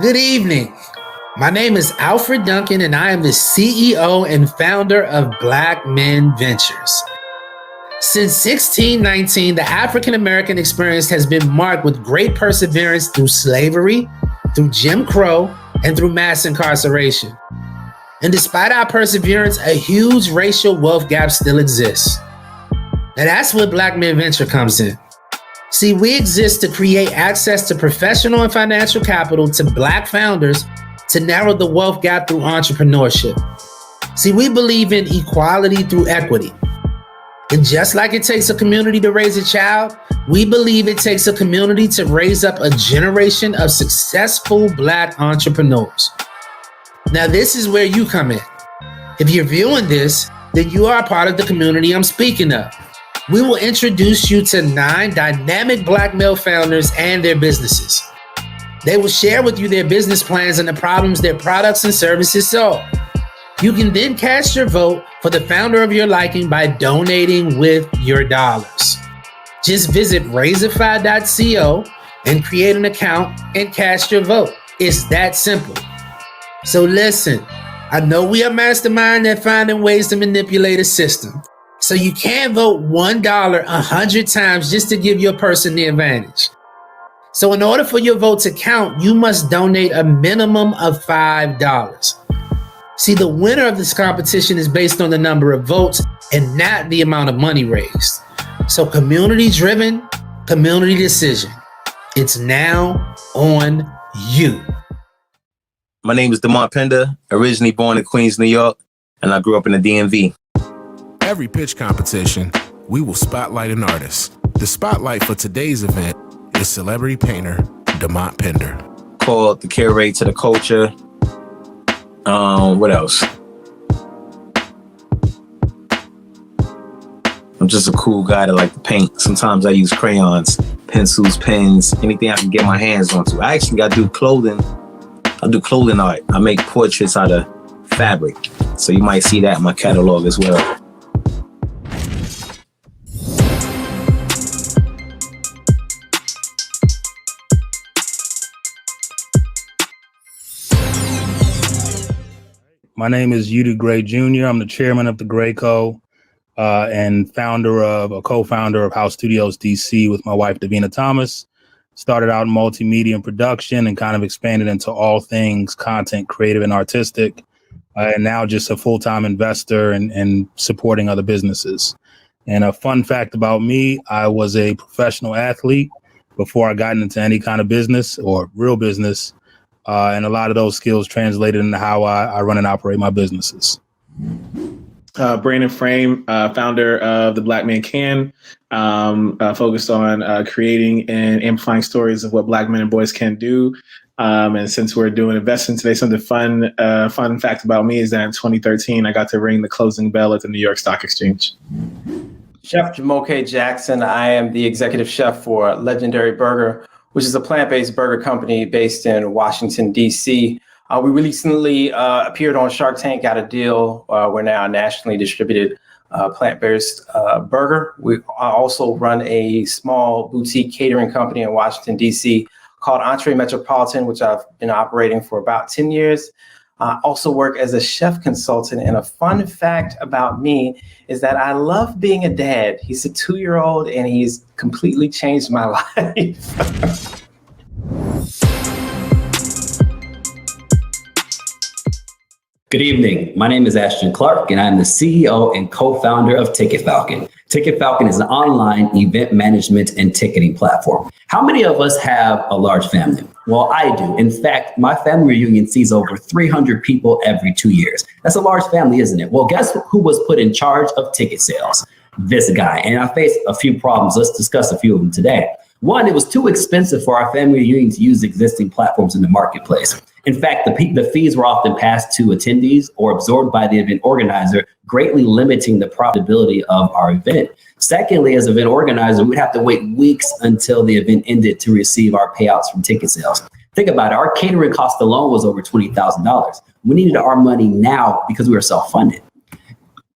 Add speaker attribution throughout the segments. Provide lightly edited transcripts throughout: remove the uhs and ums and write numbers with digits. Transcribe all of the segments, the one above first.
Speaker 1: Good evening. My name is Alfred Duncan, and I am the CEO and founder of Black Men Ventures. Since 1619, the African American experience has been marked with great perseverance through slavery, through Jim Crow, and through mass incarceration. And despite our perseverance, a huge racial wealth gap still exists. And that's where Black Men Venture comes in. See, we exist to create access to professional and financial capital to Black founders to narrow the wealth gap through entrepreneurship. See, we believe in equality through equity. And just like it takes a community to raise a child, we believe it takes a community to raise up a generation of successful Black entrepreneurs. Now, this is where you come in. If you're viewing this, then you are a part of the community I'm speaking of. We will introduce you to 9 dynamic Black male founders and their businesses. They will share with you their business plans and the problems their products and services solve. You can then cast your vote for the founder of your liking by donating with your dollars. Just visit Razorfy.co and create an account and cast your vote. It's that simple. So listen, I know we are mastermind at finding ways to manipulate a system. So you can't vote $1 100 times just to give your person the advantage. So in order for your vote to count, you must donate a minimum of $5. See, the winner of this competition is based on the number of votes and not the amount of money raised. So community-driven, community decision. It's now on you.
Speaker 2: My name is Demont Pender, originally born in Queens, New York, and I grew up in the DMV.
Speaker 3: Every pitch competition, we will spotlight an artist. The spotlight for today's event is celebrity painter Demont Pender.
Speaker 2: Called the curate to the culture. What else? I'm just a cool guy that like to paint. Sometimes I use crayons, pencils, pens, anything I can get my hands onto. I actually got to do clothing. I do clothing art. I make portraits out of fabric. So you might see that in my catalog as well.
Speaker 4: My name is Udy Gray Jr. I'm the chairman of the Gray Co. And co-founder of House Studios DC with my wife, Davina Thomas. Started out in multimedia and production and kind of expanded into all things content, creative and artistic. And now just a full-time investor and supporting other businesses. And a fun fact about me, I was a professional athlete before I got into any kind of business or real business. And a lot of those skills translated into how I run and operate my businesses.
Speaker 5: Brandon Frame, founder of The Black Man Can, focused on creating and amplifying stories of what Black men and boys can do. And since we're doing investing today, something fun fact about me is that in 2013, I got to ring the closing bell at the New York Stock Exchange.
Speaker 6: Chef Jamahl K. Jackson. I am the executive chef for Legendary Burger, which is a plant-based burger company based in Washington, D.C. We recently appeared on Shark Tank, got a deal. We're now a nationally distributed plant-based burger. I also run a small boutique catering company in Washington, D.C. called Entree Metropolitan, which I've been operating for about 10 years. I also work as a chef consultant. And a fun fact about me is that I love being a dad. He's a 2-year-old and he's completely changed my life.
Speaker 7: Good evening. My name is Ashton Clark, and I'm the CEO and co-founder of Ticket Falcon. Ticket Falcon is an online event management and ticketing platform. How many of us have a large family? Well, I do. In fact, my family reunion sees over 300 people every 2 years. That's a large family, isn't it? Well, guess who was put in charge of ticket sales? This guy. And I faced a few problems. Let's discuss a few of them today. One, it was too expensive for our family reunion to use existing platforms in the marketplace. In fact, the fees were often passed to attendees or absorbed by the event organizer, greatly limiting the profitability of our event. Secondly, as event organizer, we'd have to wait weeks until the event ended to receive our payouts from ticket sales. Think about it. Our catering cost alone was over $20,000. We needed our money now because we were self-funded.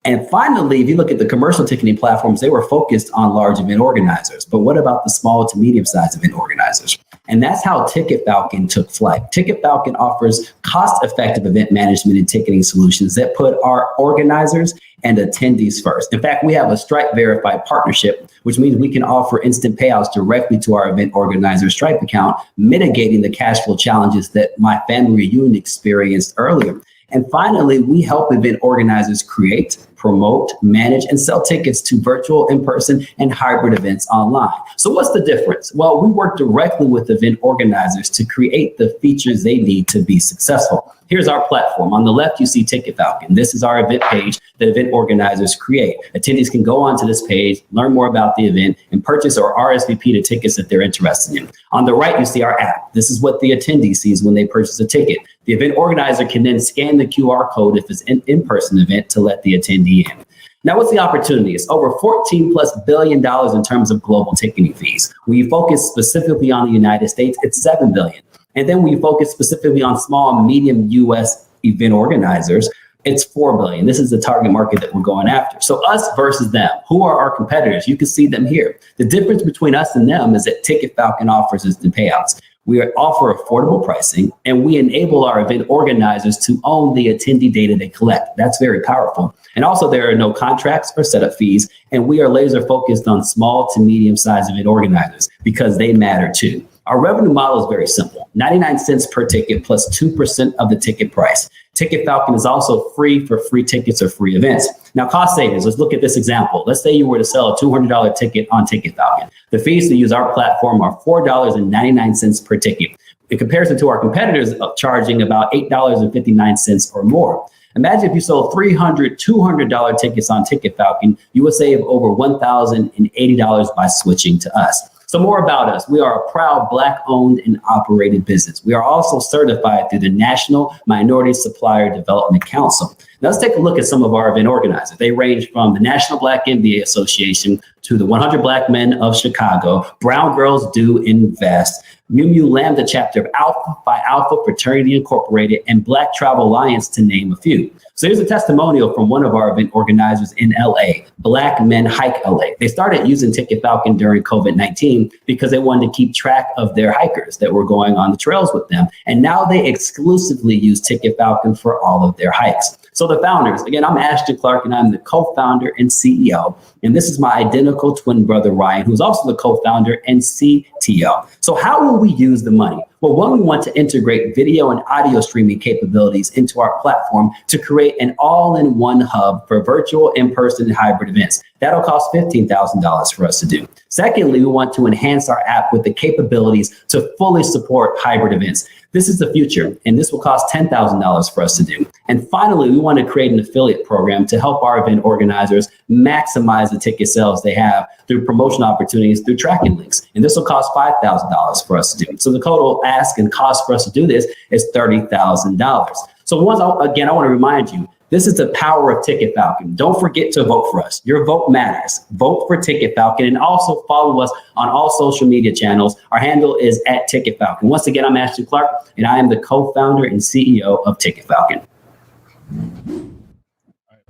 Speaker 7: And finally, if you look at the commercial ticketing platforms, they were focused on large event organizers. But what about the small to medium-sized event organizers? And that's how Ticket Falcon took flight. Ticket Falcon offers cost-effective event management and ticketing solutions that put our organizers and attendees first. In fact, we have a Stripe verified partnership, which means we can offer instant payouts directly to our event organizer Stripe account, mitigating the cash flow challenges that my family reunion experienced earlier. And finally, we help event organizers create, promote, manage, and sell tickets to virtual, in-person, and hybrid events online. So what's the difference? Well, we work directly with event organizers to create the features they need to be successful. Here's our platform. On the left, you see Ticket Falcon. This is our event page that event organizers create. Attendees can go onto this page, learn more about the event, and purchase or RSVP to tickets that they're interested in. On the right, you see our app. This is what the attendee sees when they purchase a ticket. The event organizer can then scan the QR code if it's an in-person event to let the attendee in. Now, what's the opportunity? It's over $14+ billion in terms of global ticketing fees. When you focus specifically on the United States, it's $7 billion. And then when you focus specifically on small and medium US event organizers, it's $4 billion. This is the target market that we're going after. So us versus them. Who are our competitors? You can see them here. The difference between us and them is that Ticket Falcon offers instant payouts. We offer affordable pricing, and we enable our event organizers to own the attendee data they collect. That's very powerful. And also, there are no contracts or setup fees, and we are laser focused on small to medium-sized event organizers because they matter too. Our revenue model is very simple, 99 cents per ticket plus 2% of the ticket price. Ticket Falcon is also free for free tickets or free events. Now, cost savings, let's look at this example. Let's say you were to sell a $200 ticket on Ticket Falcon. The fees to use our platform are $4.99 per ticket. In comparison to our competitors charging about $8.59 or more. Imagine if you sold 300 $200 tickets on Ticket Falcon, you would save over $1,080 by switching to us. So more about us. We are a proud Black-owned and operated business. We are also certified through the National Minority Supplier Development Council. Now let's take a look at some of our event organizers. They range from the National Black MBA Association to the 100 Black Men of Chicago, Brown Girls Do Invest, Mu Mu Lambda chapter of Alpha Phi Alpha Fraternity Incorporated, and Black Travel Alliance, to name a few. So here's a testimonial from one of our event organizers in LA, Black Men Hike LA. They started using Ticket Falcon during COVID-19 because they wanted to keep track of their hikers that were going on the trails with them. And now they exclusively use Ticket Falcon for all of their hikes. So the founders, again, I'm Ashton Clark, and I'm the co-founder and CEO. And this is my identical twin brother, Ryan, who's also the co-founder and CTO. So how will we use the money? Well, one, we want to integrate video and audio streaming capabilities into our platform to create an all-in-one hub for virtual, in-person, and hybrid events. That'll cost $15,000 for us to do. Secondly, we want to enhance our app with the capabilities to fully support hybrid events. This is the future, and this will cost $10,000 for us to do. And finally, we want to create an affiliate program to help our event organizers maximize the ticket sales they have through promotion opportunities through tracking links. And this will cost $5,000 for us to do. So the total ask and cost for us to do this is $30,000. So once again, I want to remind you, this is the power of Ticket Falcon. Don't forget to vote for us. Your vote matters. Vote for Ticket Falcon, and also follow us on all social media channels. Our handle is @Ticket Falcon. Once again, I'm Ashton Clark, and I am the co-founder and CEO of Ticket Falcon.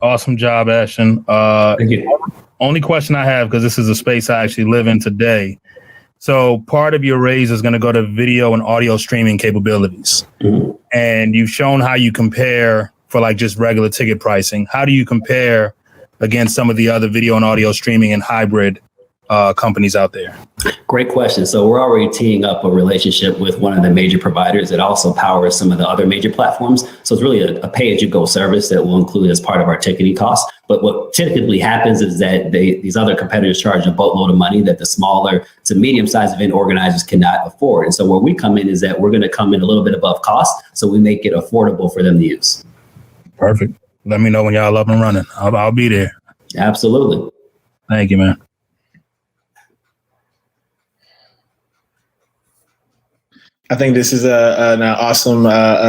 Speaker 4: Awesome job, Ashton.
Speaker 7: Thank you.
Speaker 4: Only question I have, because this is a space I actually live in today. So part of your raise is going to go to video and audio streaming capabilities. Mm-hmm. And you've shown how you compare for like just regular ticket pricing. How do you compare against some of the other video and audio streaming and hybrid companies out there?
Speaker 7: Great question. So we're already teeing up a relationship with one of the major providers that also powers some of the other major platforms. So it's really a pay-as-you-go service that will include as part of our ticketing costs. But what typically happens is that these other competitors charge a boatload of money that the smaller to medium-sized event organizers cannot afford. And so where we come in is that we're going to come in a little bit above cost, so we make it affordable for them to use.
Speaker 4: Perfect. Let me know when y'all up and running. I'll be there.
Speaker 7: Absolutely.
Speaker 4: Thank you, man.
Speaker 5: I think this is an awesome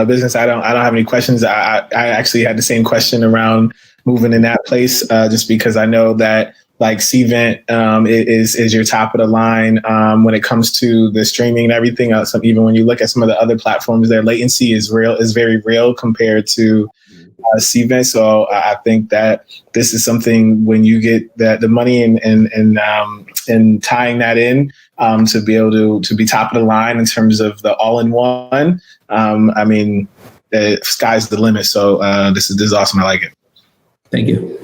Speaker 5: business. I don't have any questions. I actually had the same question around moving in that place, just because I know that like Cvent is your top of the line when it comes to the streaming and everything else. Even when you look at some of the other platforms, their latency is very real compared to Cvent. So I think that this is something when you get the money and and tying that in to be able to be top of the line in terms of the all-in-one. I mean, the sky's the limit. So this is awesome. I like it.
Speaker 7: Thank you.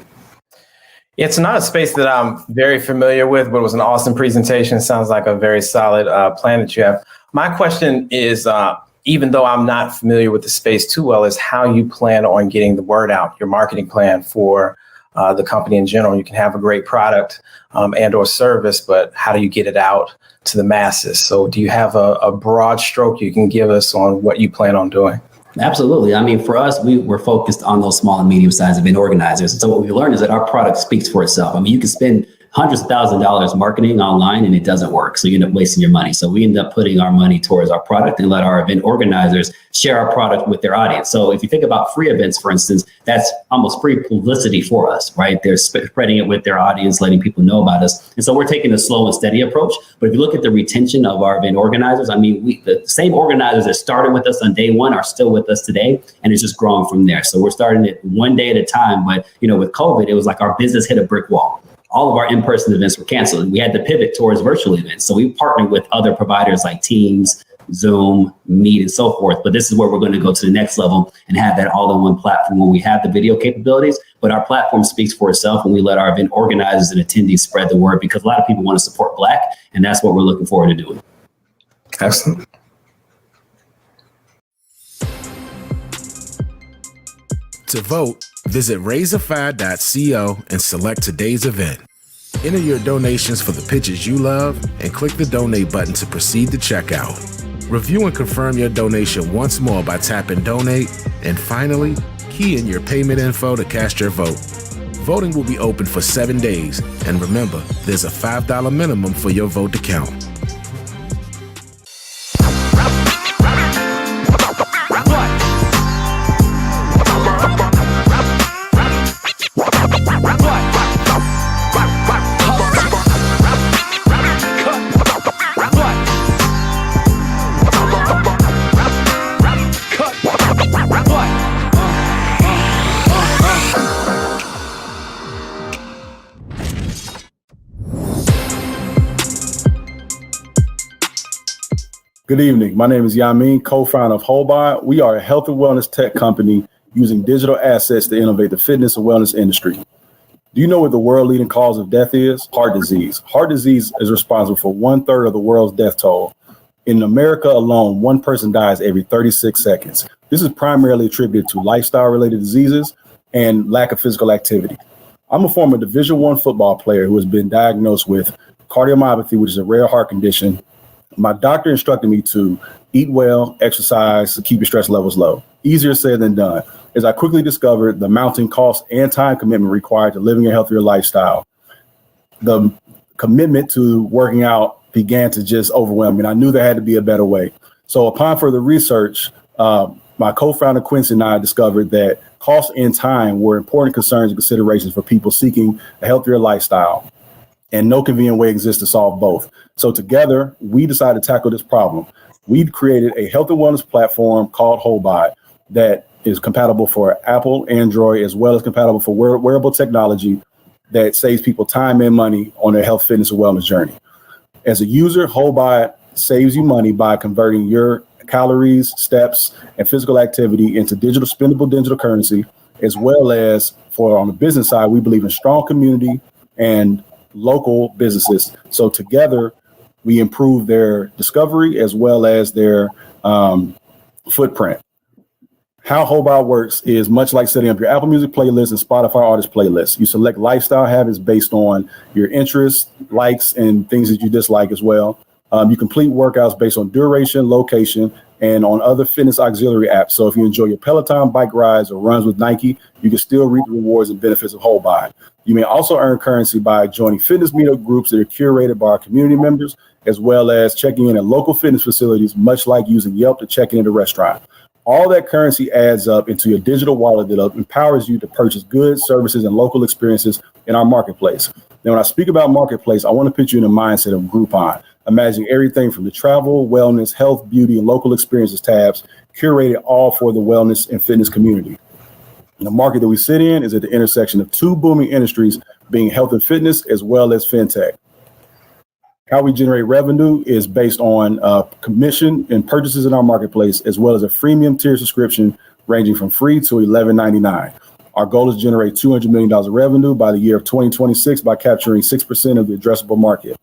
Speaker 6: It's not a space that I'm very familiar with, but it was an awesome presentation. Sounds like a very solid plan that you have. My question is, even though I'm not familiar with the space too well, is how you plan on getting the word out, your marketing plan for the company in general. You can have a great product and or service, but how do you get it out to the masses? So do you have a broad stroke you can give us on what you plan on doing?
Speaker 7: Absolutely. I mean, for us, we're focused on those small and medium-sized event organizers. And so what we learned is that our product speaks for itself. I mean, you can spend hundreds of thousands of dollars marketing online and it doesn't work. So you end up wasting your money. So we end up putting our money towards our product and let our event organizers share our product with their audience. So if you think about free events, for instance, that's almost free publicity for us, right? They're spreading it with their audience, letting people know about us. And so we're taking a slow and steady approach. But if you look at the retention of our event organizers, I mean, the same organizers that started with us on day one are still with us today, and it's just growing from there. So we're starting it one day at a time. But, you know, with COVID, it was like our business hit a brick wall. All of our in-person events were canceled. We had to pivot towards virtual events. So we partnered with other providers like Teams, Zoom, Meet, and so forth. But this is where we're going to go to the next level and have that all-in-one platform where we have the video capabilities, but our platform speaks for itself and we let our event organizers and attendees spread the word, because a lot of people want to support Black, and that's what we're looking forward to doing.
Speaker 6: Excellent.
Speaker 3: To vote, visit Razorfire.co and select today's event. Enter your donations for the pitches you love and click the donate button to proceed to checkout. Review and confirm your donation once more by tapping donate, and finally, key in your payment info to cast your vote. Voting will be open for 7 days, and remember, there's a $5 minimum for your vote to count.
Speaker 8: Good evening. My name is Yameen, co-founder of WholeBod. We are a health and wellness tech company using digital assets to innovate the fitness and wellness industry. Do you know what the world leading cause of death is? Heart disease. Heart disease is responsible for 1/3 of the world's death toll. In America alone, one person dies every 36 seconds. This is primarily attributed to lifestyle-related diseases and lack of physical activity. I'm a former Division I football player who has been diagnosed with cardiomyopathy, which is a rare heart condition. My doctor instructed me to eat well, exercise, to keep your stress levels low. Easier said than done. As I quickly discovered the mounting cost and time commitment required to living a healthier lifestyle, the commitment to working out began to just overwhelm me. And I knew there had to be a better way. So upon further research, my co-founder Quincy and I discovered that cost and time were important concerns and considerations for people seeking a healthier lifestyle, and no convenient way exists to solve both. So together, we decided to tackle this problem. We created a health and wellness platform called WholeBod that is compatible for Apple, Android, as well as compatible for wearable technology that saves people time and money on their health, fitness, and wellness journey. As a user, WholeBod saves you money by converting your calories, steps, and physical activity into spendable digital currency, as well as for on the business side, we believe in strong community and local businesses. So together, we improve their discovery as well as their footprint. How WholeBod works is much like setting up your Apple Music playlist and Spotify artist playlist. You select lifestyle habits based on your interests, likes, and things that you dislike as well. You complete workouts based on duration, location, and on other fitness auxiliary apps. So if you enjoy your Peloton bike rides or runs with Nike, you can still reap the rewards and benefits of WholeBod. You may also earn currency by joining fitness meetup groups that are curated by our community members, as well as checking in at local fitness facilities, much like using Yelp to check in at a restaurant. All that currency adds up into your digital wallet that empowers you to purchase goods, services, and local experiences in our marketplace. Now, when I speak about marketplace, I want to put you in the mindset of Groupon. Imagine everything from the travel, wellness, health, beauty, and local experiences tabs, curated all for the wellness and fitness community. And the market that we sit in is at the intersection of two booming industries, being health and fitness, as well as fintech. How we generate revenue is based on commission and purchases in our marketplace, as well as a freemium tier subscription ranging from free to $11.99. Our goal is to generate $200 million of revenue by the year of 2026 by capturing 6% of the addressable market.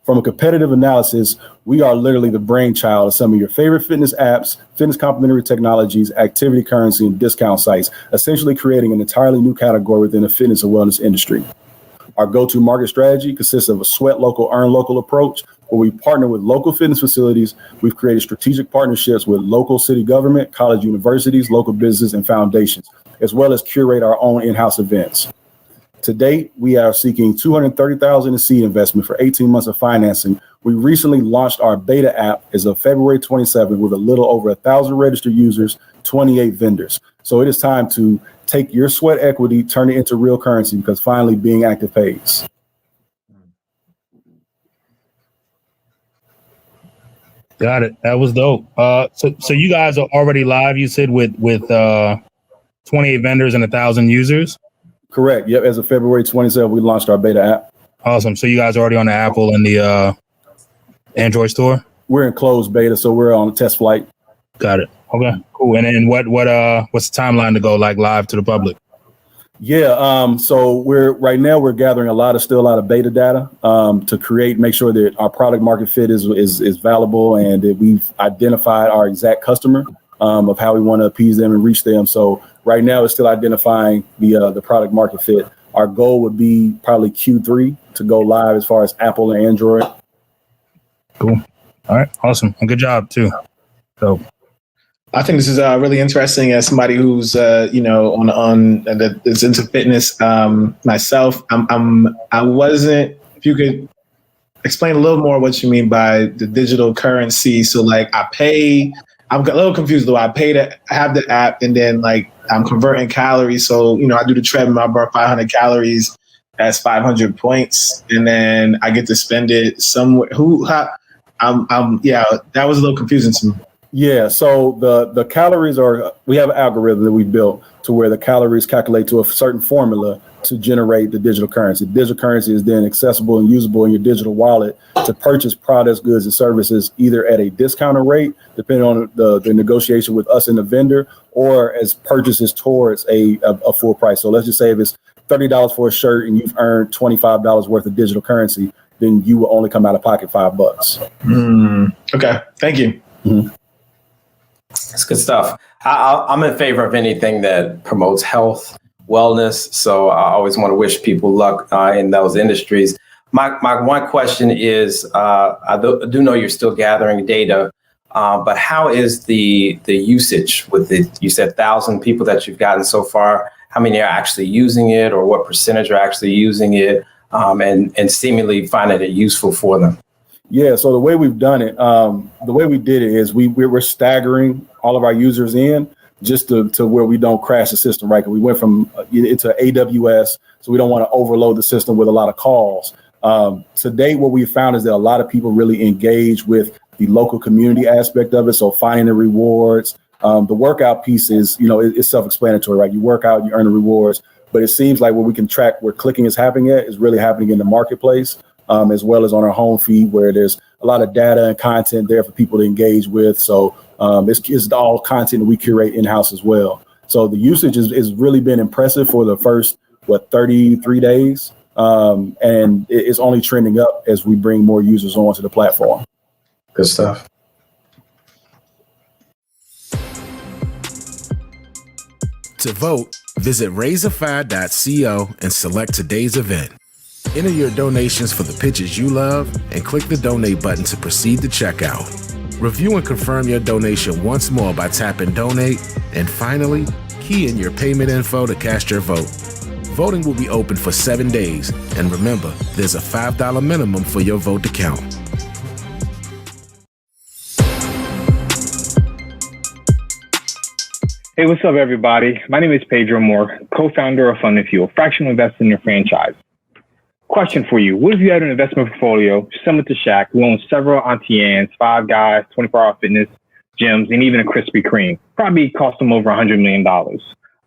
Speaker 8: From a competitive analysis, we are literally the brainchild of some of your favorite fitness apps, fitness complementary technologies, activity currency, and discount sites, essentially creating an entirely new category within the fitness and wellness industry. Our go-to market strategy consists of a sweat local, earn local approach, where we partner with local fitness facilities. We've created strategic partnerships with local city government, college universities, local business, and foundations, as well as curate our own in-house events. To date, we are seeking $230,000 in seed investment for 18 months of financing. We recently launched our beta app as of February 27th with a little over 1,000 registered users, 28 vendors. So it is time to take your sweat equity, turn it into real currency, because finally being active pays.
Speaker 4: Got it. That was dope. So you guys are already live, you said, with 28 vendors and 1,000 users?
Speaker 8: Correct. Yep. As of February 27th, we launched our beta app.
Speaker 4: Awesome. So you guys are already on the Apple and the Android store? We're
Speaker 8: in closed beta, so we're on a test flight.
Speaker 4: Got it. Okay, cool. And then what's the timeline to go like live to the public?
Speaker 8: Yeah. So right now we're gathering a lot of beta data to make sure that our product market fit is valuable and that we've identified our exact customer of how we want to appease them and reach them. So right now it's still identifying the product market fit. Our goal would be probably Q3 to go live as far as Apple and Android.
Speaker 4: Cool. All right. Awesome. And good job too. So
Speaker 5: I think this is really interesting as somebody who's on that is into fitness myself. I wasn't. If you could explain a little more what you mean by the digital currency. So like I'm a little confused though. I pay to have the app and then like I'm converting calories. So I do the treadmill. I burn 500 calories. That's 500 points, and then I get to spend it somewhere. That was a little confusing to me.
Speaker 8: Yeah, so the calories we have an algorithm that we built to where the calories calculate to a certain formula to generate the digital currency. Digital currency is then accessible and usable in your digital wallet to purchase products, goods, and services either at a discounted rate, depending on the negotiation with us and the vendor, or as purchases towards a full price. So let's just say if it's $30 for a shirt and you've earned $25 worth of digital currency, then you will only come out of pocket $5.
Speaker 5: Okay, thank you.
Speaker 8: Mm-hmm.
Speaker 6: That's good stuff. I'm in favor of anything that promotes health, wellness. So I always want to wish people luck in those industries. My one question is, I do know you're still gathering data, but how is the usage with you said 1,000 people that you've gotten so far? How many are actually using it, or what percentage are actually using it and seemingly finding it useful for them?
Speaker 8: Yeah, so the way we've done it, the way we did it is we're staggering all of our users in just to where we don't crash the system, right? 'Cause we went from into AWS, so we don't want to overload the system with a lot of calls. To date, what we found is that a lot of people really engage with the local community aspect of it. So finding the rewards, the workout piece is, it's self-explanatory, right? You work out, you earn the rewards, but it seems like where we can track where clicking is happening at is really happening in the marketplace. As well as on our home feed where there's a lot of data and content there for people to engage with. So it's all content that we curate in-house as well. So the usage has really been impressive for the first, 33 days. And it's only trending up as we bring more users onto the platform.
Speaker 6: Good stuff.
Speaker 3: To vote, visit razorfire.co and select today's event. Enter your donations for the pitches you love and click the donate button to proceed to checkout. Review and confirm your donation once more by tapping donate. And finally, key in your payment info to cast your vote. Voting will be open for 7 days. And remember, there's a $5 minimum for your vote to count.
Speaker 9: Hey, what's up, everybody? My name is Pedro Moore, co-founder of Fund & Fuel, fractional investor in your franchise. Question for you. What if you had an investment portfolio similar to Shaq, who owns several Auntie Anne's, Five Guys, 24-hour fitness, gyms, and even a Krispy Kreme? Probably cost them over $100 million.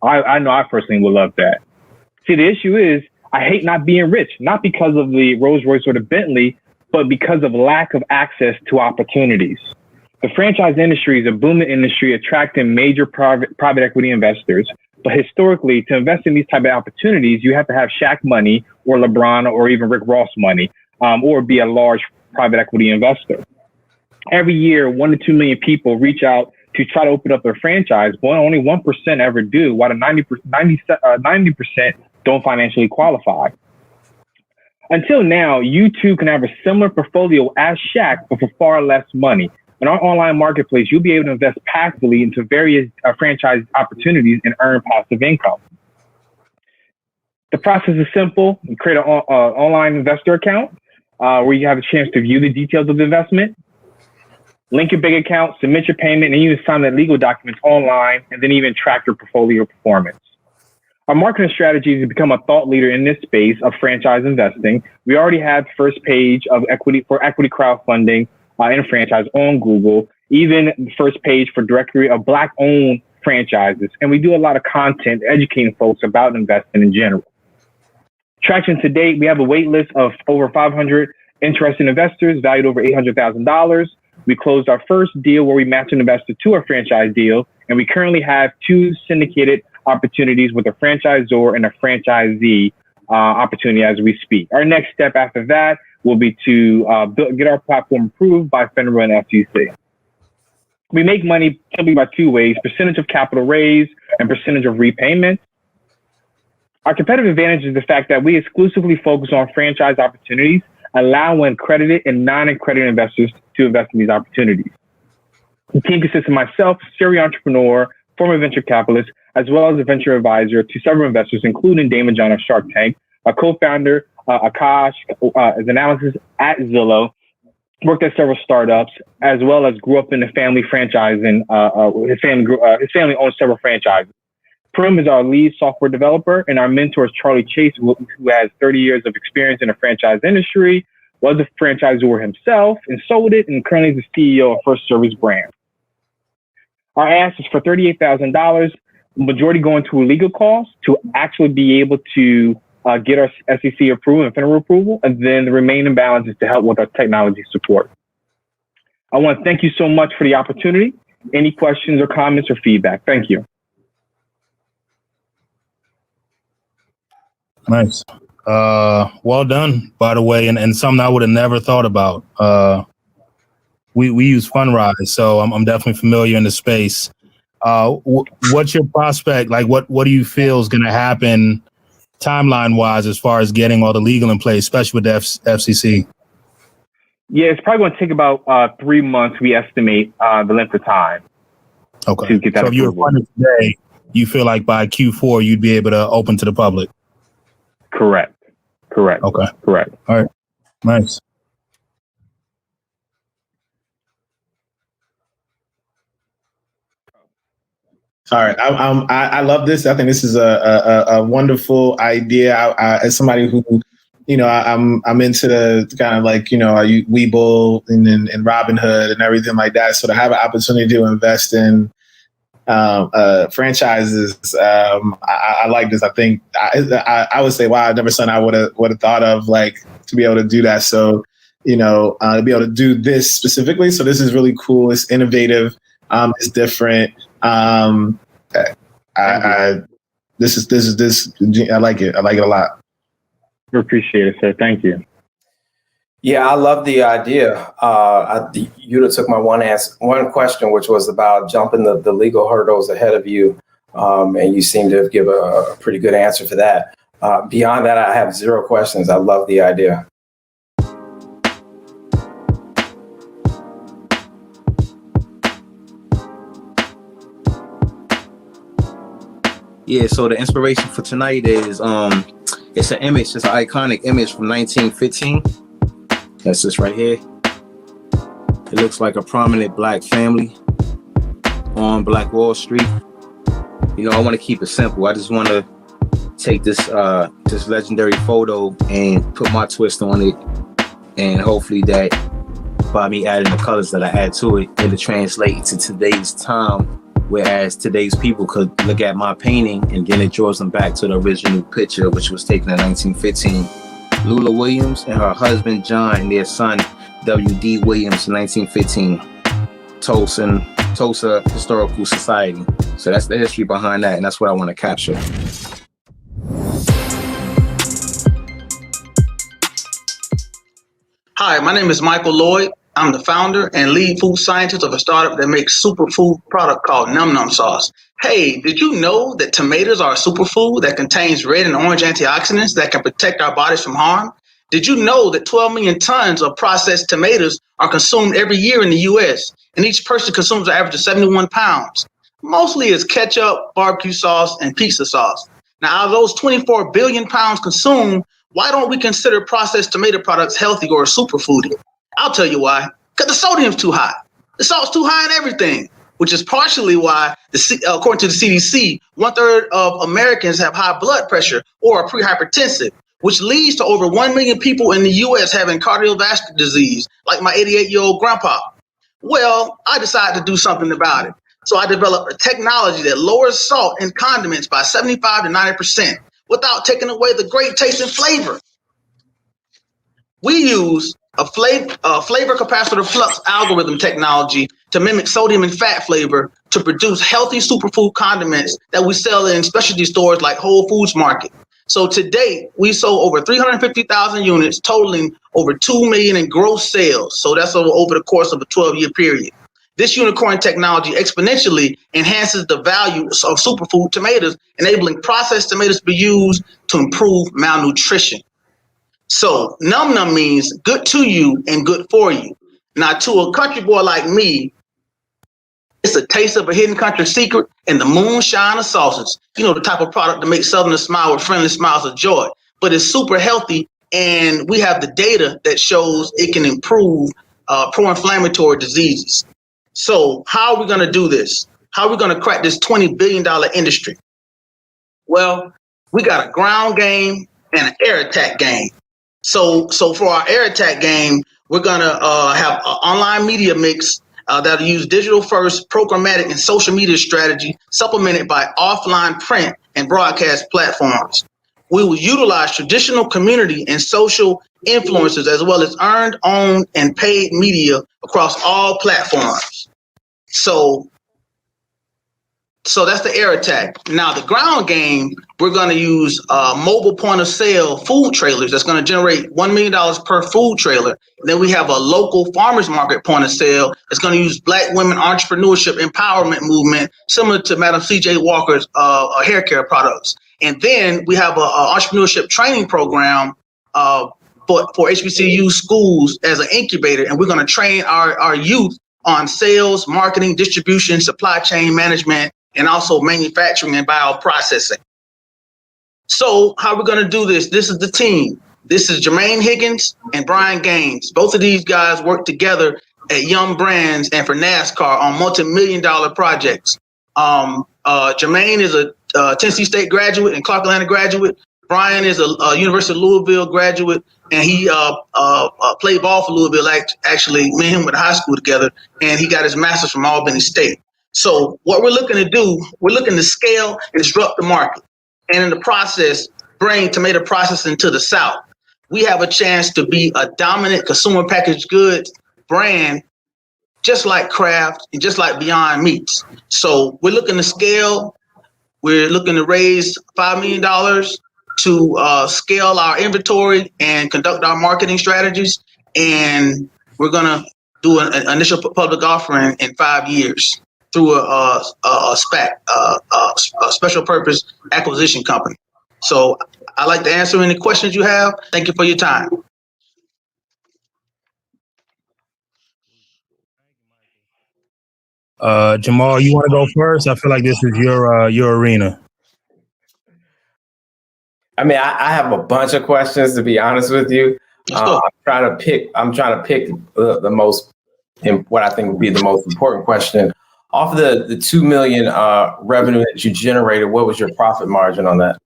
Speaker 9: I know I personally would love that. See, the issue is I hate not being rich, not because of the Rolls Royce or the Bentley, but because of lack of access to opportunities. The franchise industry is a booming industry attracting major private equity investors. But historically, to invest in these type of opportunities, you have to have Shaq money or LeBron or even Rick Ross money, or be a large private equity investor. Every year, 1 to 2 million people reach out to try to open up their franchise, but only 1% ever do, while the 90% don't financially qualify. Until now, you too can have a similar portfolio as Shaq, but for far less money. In our online marketplace, you'll be able to invest passively into various franchise opportunities and earn passive income. The process is simple. You create an online investor account where you have a chance to view the details of the investment, link your bank account, submit your payment, and even sign the legal documents online, and then even track your portfolio performance. Our marketing strategy is to become a thought leader in this space of franchise investing. We already have the first page of equity crowdfunding in franchise on Google, even the first page for directory of Black-owned franchises. And we do a lot of content educating folks about investing in general. Traction to date, we have a wait list of over 500 interested investors valued over $800,000. We closed our first deal where we matched an investor to a franchise deal, and we currently have 2 syndicated opportunities with a franchisor and a franchisee opportunity as we speak. Our next step after that will be to get our platform approved by FINRA and FTC. We make money typically by 2 ways: percentage of capital raised and percentage of repayment. Our competitive advantage is the fact that we exclusively focus on franchise opportunities, allowing accredited and non-accredited investors to invest in these opportunities. The team consists of myself, serial entrepreneur, former venture capitalist, as well as a venture advisor to several investors, including Damon John of Shark Tank, a co-founder, Akash, is analysis at Zillow, worked at several startups, as well as grew up in the family franchising. His family owns several franchises. Prim is our lead software developer, and our mentor is Charlie Chase, who has 30 years of experience in the franchise industry, was a franchisor himself, and sold it, and currently is the CEO of First Service Brand. Our ask is for $38,000, majority going to legal costs to actually be able to get our SEC approval and FINRA approval, and then the remaining balance is to help with our technology support. I want to thank you so much for the opportunity. Any questions or comments or feedback? Thank you.
Speaker 4: Nice. Well done, by the way, and something I would have never thought about. We use Fundrise, so I'm definitely familiar in the space. What's your prospect? Like, what do you feel is going to happen timeline-wise as far as getting all the legal in place, especially with the FCC?
Speaker 9: Yeah, it's probably going to take about 3 months, we estimate, the length of time.
Speaker 4: Okay.
Speaker 9: To get that
Speaker 4: so if you were funded today, you feel like by Q4 you'd be able to open to the public?
Speaker 9: Correct.
Speaker 4: Okay.
Speaker 9: Correct.
Speaker 4: All right. Nice.
Speaker 5: All right, I love this. I think this is a wonderful idea. As somebody who, I'm into the kind of like, Webull and Robinhood and everything like that. So to have an opportunity to invest in franchises, I like this. I think I would say, wow, never something I would have thought of, like, to be able to do that. So, to be able to do this specifically. So this is really cool. It's innovative. It's different. I like it. I like it a lot.
Speaker 9: We appreciate it, sir. Thank you.
Speaker 6: Yeah, I love the idea. You took my one question, which was about jumping the legal hurdles ahead of you, and you seem to give a pretty good answer for that. Beyond that, I have 0 questions. I love the idea.
Speaker 2: Yeah, so the inspiration for tonight is it's an image, it's an iconic image from 1915. That's this right here. It looks like a prominent Black family on Black Wall Street. I want to keep it simple. I just want to take this legendary photo and put my twist on it, and hopefully that by me adding the colors that I add to it, it'll translate into today's time. Whereas today's people could look at my painting and then it draws them back to the original picture, which was taken in 1915. Lula Williams and her husband John and their son W.D. Williams in 1915. Tulsa Historical Society. So that's the history behind that, and that's what I want to capture.
Speaker 10: Hi, my name is Michael Lloyd. I'm the founder and lead food scientist of a startup that makes superfood product called Num Num Sauce. Hey, did you know that tomatoes are a superfood that contains red and orange antioxidants that can protect our bodies from harm? Did you know that 12 million tons of processed tomatoes are consumed every year in the U.S., and each person consumes an average of 71 pounds? Mostly is ketchup, barbecue sauce, and pizza sauce. Now, out of those 24 billion pounds consumed, why don't we consider processed tomato products healthy or a superfood? I'll tell you why. Because the sodium's too high. The salt's too high in everything, which is partially why, according to the CDC, 1/3 of Americans have high blood pressure or are prehypertensive, which leads to over 1 million people in the U.S. having cardiovascular disease, like my 88-year-old grandpa. Well, I decided to do something about it. So I developed a technology that lowers salt in condiments by 75 to 90% without taking away the great taste and flavor. We use a flavor capacitor flux algorithm technology to mimic sodium and fat flavor to produce healthy superfood condiments that we sell in specialty stores like Whole Foods Market. So to date, we sold over 350,000 units, totaling over 2 million in gross sales. So that's over the course of a 12-year period. This unicorn technology exponentially enhances the value of superfood tomatoes, enabling processed tomatoes to be used to improve malnutrition. So num num means good to you and good for you. Now, to a country boy like me, it's a taste of a hidden country secret and the moonshine of sauces. You know, the type of product to make Southerners smile with friendly smiles of joy. But it's super healthy, and we have the data that shows it can improve pro-inflammatory diseases. So how are we going to do this? How are we going to crack this $20 billion industry? Well, we got a ground game and an air attack game. So for our air attack game, we're going to have an online media mix that'll use digital first, programmatic, and social media strategy, supplemented by offline print and broadcast platforms. We will utilize traditional community and social influencers, as well as earned, owned, and paid media across all platforms. So that's the air attack. Now, the ground game, we're going to use mobile point of sale food trailers that's going to generate $1 million per food trailer. And then we have a local farmers market point of sale that's going to use Black women entrepreneurship empowerment movement, similar to Madam C.J. Walker's hair care products. And then we have an entrepreneurship training program for HBCU schools as an incubator. And we're going to train our youth on sales, marketing, distribution, supply chain management, and also manufacturing and bioprocessing. So how are we going to do this? This is the team. This is Jermaine Higgins and Brian Gaines. Both of these guys work together at Young Brands and for NASCAR on multi-million-dollar projects. Jermaine is a Tennessee State graduate and Clark Atlanta graduate. Brian is a University of Louisville graduate, and he played ball for Louisville. Actually, me and him went to high school together, and he got his master's from Albany State. So what we're looking to do, we're looking to scale and disrupt the market, and in the process, bring tomato processing to the South. We have a chance to be a dominant consumer packaged goods brand, just like Kraft and just like Beyond Meats. So we're looking to scale. We're looking to raise $5 million to scale our inventory and conduct our marketing strategies. And we're going to do an initial public offering in 5 years through a SPAC, a special purpose acquisition company. So I'd like to answer any questions you have. Thank you for your time.
Speaker 4: Jamahl, you want to go first? I feel like this is your arena.
Speaker 6: I mean, I have a bunch of questions, to be honest with you. I'm trying to pick the most, what I think would be the most important question. Off the 2 million revenue that you generated, what was your profit margin on that?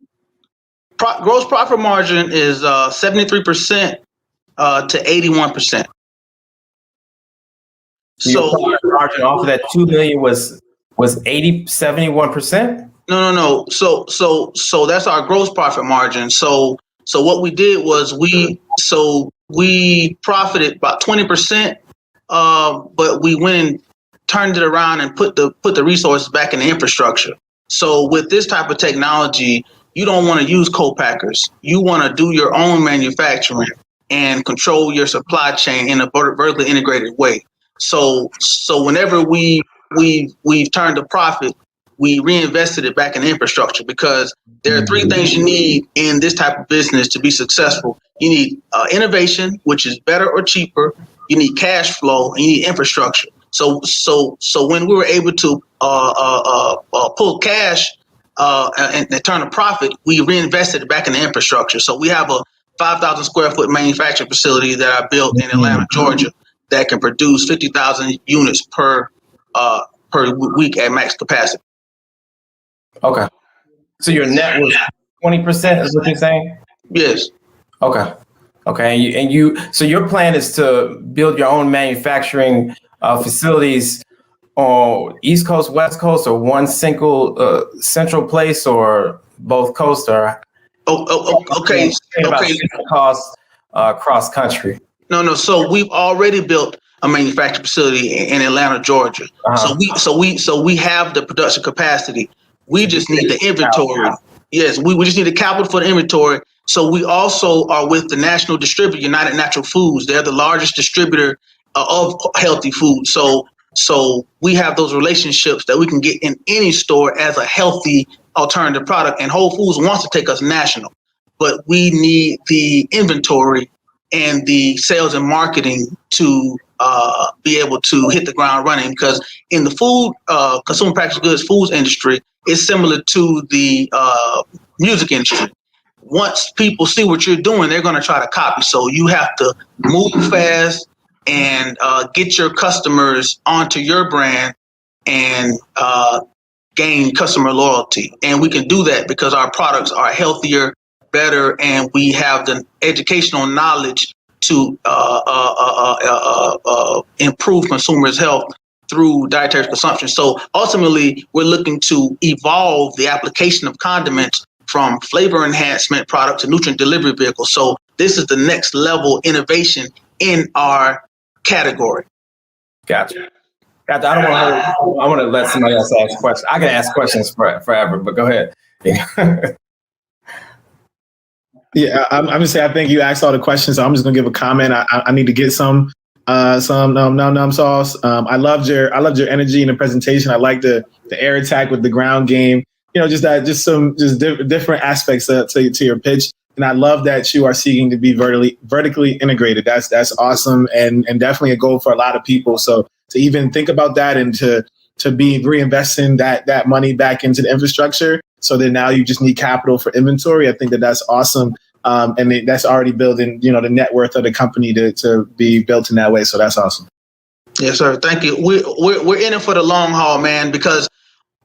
Speaker 10: Gross profit margin is 73% to 81%.
Speaker 6: So your profit margin off of that 2 million was 71%?
Speaker 10: No. So that's our gross profit margin. So So what we did was we profited about 20%, but we went and turned it around and put the resources back in the infrastructure. So with this type of technology, you don't want to use co-packers. You want to do your own manufacturing and control your supply chain in a vertically integrated way. So whenever we've turned a profit, we reinvested it back in the infrastructure, because there are three things you need in this type of business to be successful. You need innovation, which is better or cheaper. You need cash flow, and you need infrastructure. So when we were able to pull cash and turn a profit, we reinvested it back in the infrastructure. So we have a 5,000 square foot manufacturing facility that I built in Atlanta, Georgia, that can produce 50,000 units per week at max capacity.
Speaker 6: Okay. So your net was 20% is what you're saying?
Speaker 10: Yes.
Speaker 6: Okay. Okay. So your plan is to build your own manufacturing facilities on East Coast, West Coast, or one single central place, or both coasts, or
Speaker 10: okay.
Speaker 6: Costs cross country.
Speaker 10: No. So we've already built a manufacturing facility in Atlanta, Georgia. So we have the production capacity. We just need the inventory. Yes, we just need the capital for the inventory. So we also are with the national distributor, United Natural Foods. They're the largest distributor of healthy food. So we have those relationships that we can get in any store as a healthy alternative product. And Whole Foods wants to take us national, but we need the inventory and the sales and marketing to be able to hit the ground running. Because in the food, consumer packaged goods, foods industry, it's similar to the music industry. Once people see what you're doing, they're going to try to copy. So you have to move fast and get your customers onto your brand and gain customer loyalty. And we can do that because our products are healthier, better, and we have the educational knowledge to improve consumers' health through dietary consumption. So ultimately, we're looking to evolve the application of condiments from flavor enhancement product to nutrient delivery vehicles. So this is the next level innovation in our category.
Speaker 6: Gotcha. I want to let somebody else ask questions. I can ask questions forever, but go ahead.
Speaker 5: Yeah, I'm gonna say I think you asked all the questions, so I'm just gonna give a comment. I need to get some num sauce. I loved your energy in the presentation. I like the air attack with the ground game. You know, just different aspects to your pitch. And I love that you are seeking to be vertically integrated. That's awesome, and definitely a goal for a lot of people. So to even think about that and to be reinvesting that money back into the infrastructure, so that now you just need capital for inventory. I think that's awesome. And that's already building, the net worth of the company to be built in that way. So that's awesome.
Speaker 10: Yes, sir. Thank you. We're in it for the long haul, man, because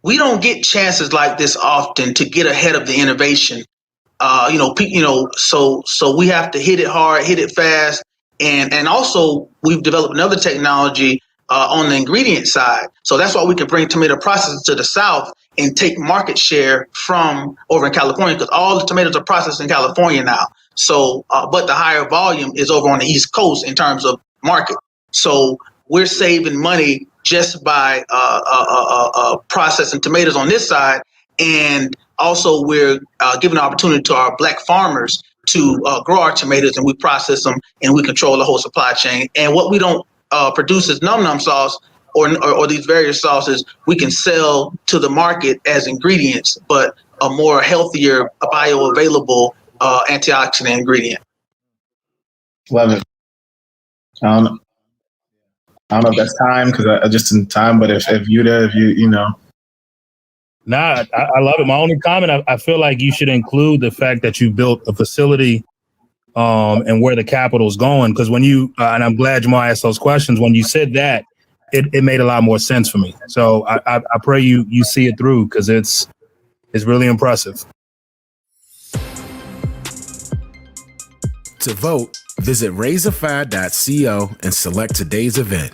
Speaker 10: we don't get chances like this often to get ahead of the innovation. So we have to hit it hard, hit it fast. And also we've developed another technology on the ingredient side. So that's why we can bring tomato processing to the South and take market share from over in California, because all the tomatoes are processed in California now. So, but the higher volume is over on the East Coast in terms of market. So we're saving money just by processing tomatoes on this side. And also we're giving an opportunity to our Black farmers to grow our tomatoes, and we process them and we control the whole supply chain. And what we don't produce is num sauce or these various sauces we can sell to the market as ingredients, but a more healthier, bioavailable antioxidant ingredient.
Speaker 5: Love it. I don't know if that's time, because I just in time, but if you know.
Speaker 4: Nah, I love it. My only comment, I feel like you should include the fact that you built a facility and where the capital is going. Because when you, and I'm glad Jamahl asked those questions, when you said that, it made a lot more sense for me. So I pray you see it through, because it's really impressive.
Speaker 3: To vote, visit raiseafire.co and select today's event.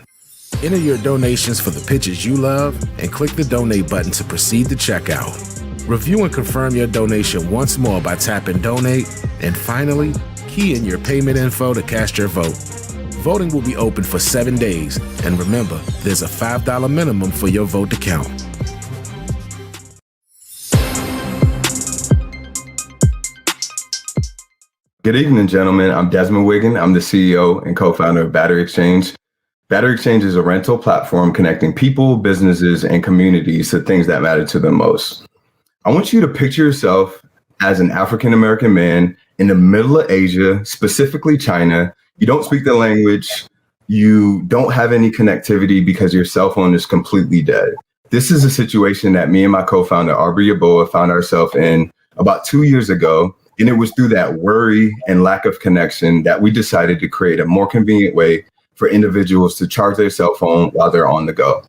Speaker 3: Enter your donations for the pitches you love and click the donate button to proceed to checkout. Review and confirm your donation once more by tapping donate. And finally, key in your payment info to cast your vote. Voting will be open for 7 days. And remember, there's a $5 minimum for your vote to count.
Speaker 11: Good evening, gentlemen. I'm Desmond Wiggan. I'm the CEO and co-founder of BatteryXchange. BatteryXchange is a rental platform connecting people, businesses, and communities to things that matter to them most. I want you to picture yourself as an African-American man in the middle of Asia, specifically China. You don't speak the language. You don't have any connectivity because your cell phone is completely dead. This is a situation that me and my co-founder, Aubrey Yaboa, found ourselves in about 2 years ago. And it was through that worry and lack of connection that we decided to create a more convenient way for individuals to charge their cell phone while they're on the go.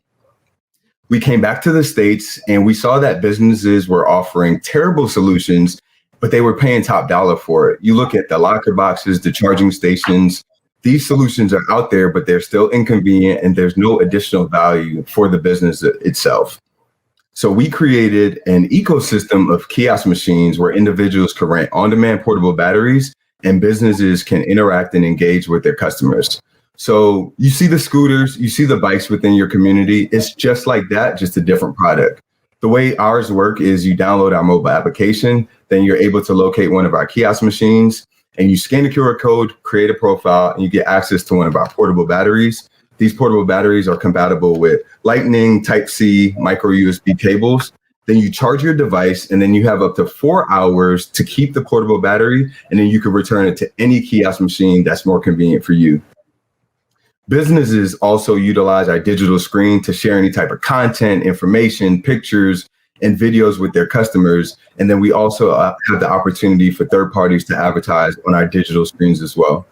Speaker 11: We came back to the States and we saw that businesses were offering terrible solutions, but they were paying top dollar for it. You look at the locker boxes, the charging stations, these solutions are out there, but they're still inconvenient and there's no additional value for the business itself. So we created an ecosystem of kiosk machines where individuals can rent on-demand portable batteries and businesses can interact and engage with their customers. So you see the scooters, you see the bikes within your community. It's just like that, just a different product. The way ours work is you download our mobile application, then you're able to locate one of our kiosk machines and you scan the QR code, create a profile, and you get access to one of our portable batteries. These portable batteries are compatible with Lightning, Type-C, micro USB cables. Then you charge your device and then you have up to 4 hours to keep the portable battery. And then you can return it to any kiosk machine that's more convenient for you. Businesses also utilize our digital screen to share any type of content, information, pictures, and videos with their customers. And then we also have the opportunity for third parties to advertise on our digital screens as well.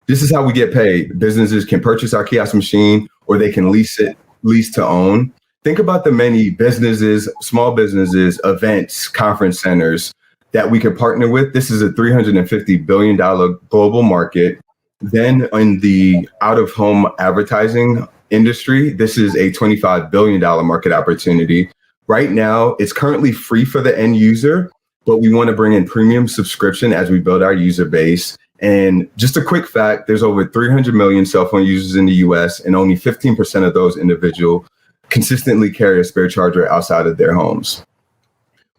Speaker 11: This is how we get paid. Businesses can purchase our kiosk machine or they can lease to own. Think about the many businesses, small businesses, events, conference centers that we can partner with. This is a $350 billion global market. Then in the out-of-home advertising industry, this is a $25 billion market opportunity. Right now, it's currently free for the end user, but we want to bring in premium subscription as we build our user base. And just a quick fact, there's over 300 million cell phone users in the US, and only 15% of those individuals consistently carry a spare charger outside of their homes.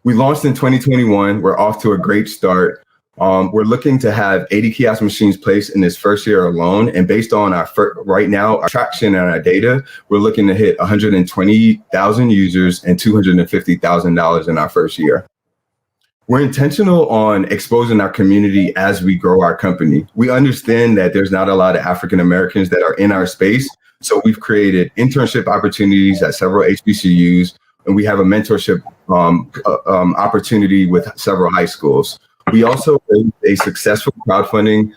Speaker 11: We launched in 2021. We're off to a great start. We're looking to have 80 kiosk machines placed in this first year alone. And based on our right now, our traction and our data, we're looking to hit 120,000 users and $250,000 in our first year. We're intentional on exposing our community as we grow our company. We understand that there's not a lot of African Americans that are in our space. So we've created internship opportunities at several HBCUs, and we have a mentorship opportunity with several high schools. We also raised a successful crowdfunding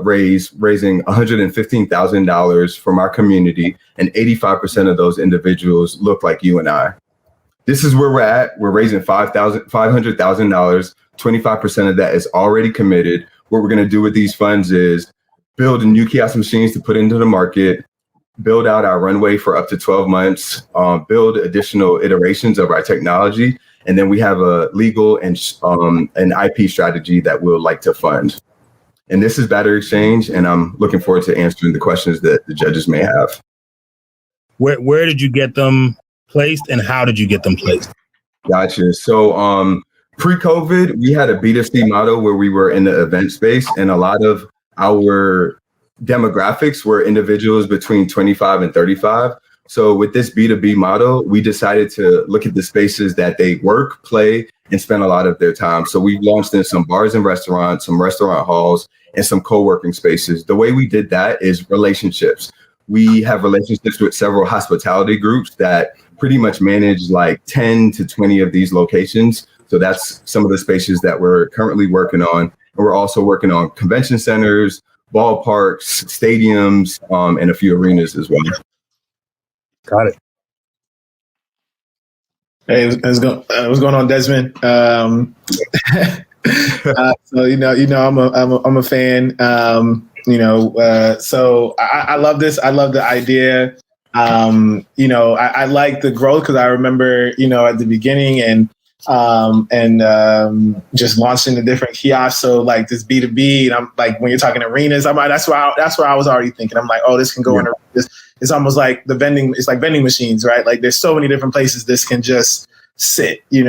Speaker 11: raising $115,000 from our community, and 85% of those individuals look like you and I. This is where we're at. We're raising $500,000. 25% of that is already committed. What we're going to do with these funds is build new kiosk machines to put into the market, build out our runway for up to 12 months, build additional iterations of our technology, and then we have a legal and an IP strategy that we'll like to fund. And this is BatteryXchange, and I'm looking forward to answering the questions that the judges may have.
Speaker 4: Where did you get them placed, and how did you get them placed?
Speaker 11: Gotcha. So pre-COVID, we had a B2C model where we were in the event space, and a lot of our demographics were individuals between 25 and 35. So with this B2B model, we decided to look at the spaces that they work, play, and spend a lot of their time. So we launched in some bars and restaurants, some restaurant halls, and some co-working spaces. The way we did that is relationships. We have relationships with several hospitality groups that pretty much manage like 10 to 20 of these locations. So that's some of the spaces that we're currently working on. And we're also working on convention centers, ballparks, stadiums, and a few arenas as well.
Speaker 4: Got it.
Speaker 5: Hey, what's going on, Desmond? So I'm a fan. So I love this. I love the idea. I like the growth because I remember, at the beginning, and and just launching the different kiosks. So like this B2B, and I'm like, when you're talking arenas, I'm like, that's where I was already thinking. I'm like, oh, this can go in this. It's almost like it's like vending machines, right? Like there's so many different places this can just sit, and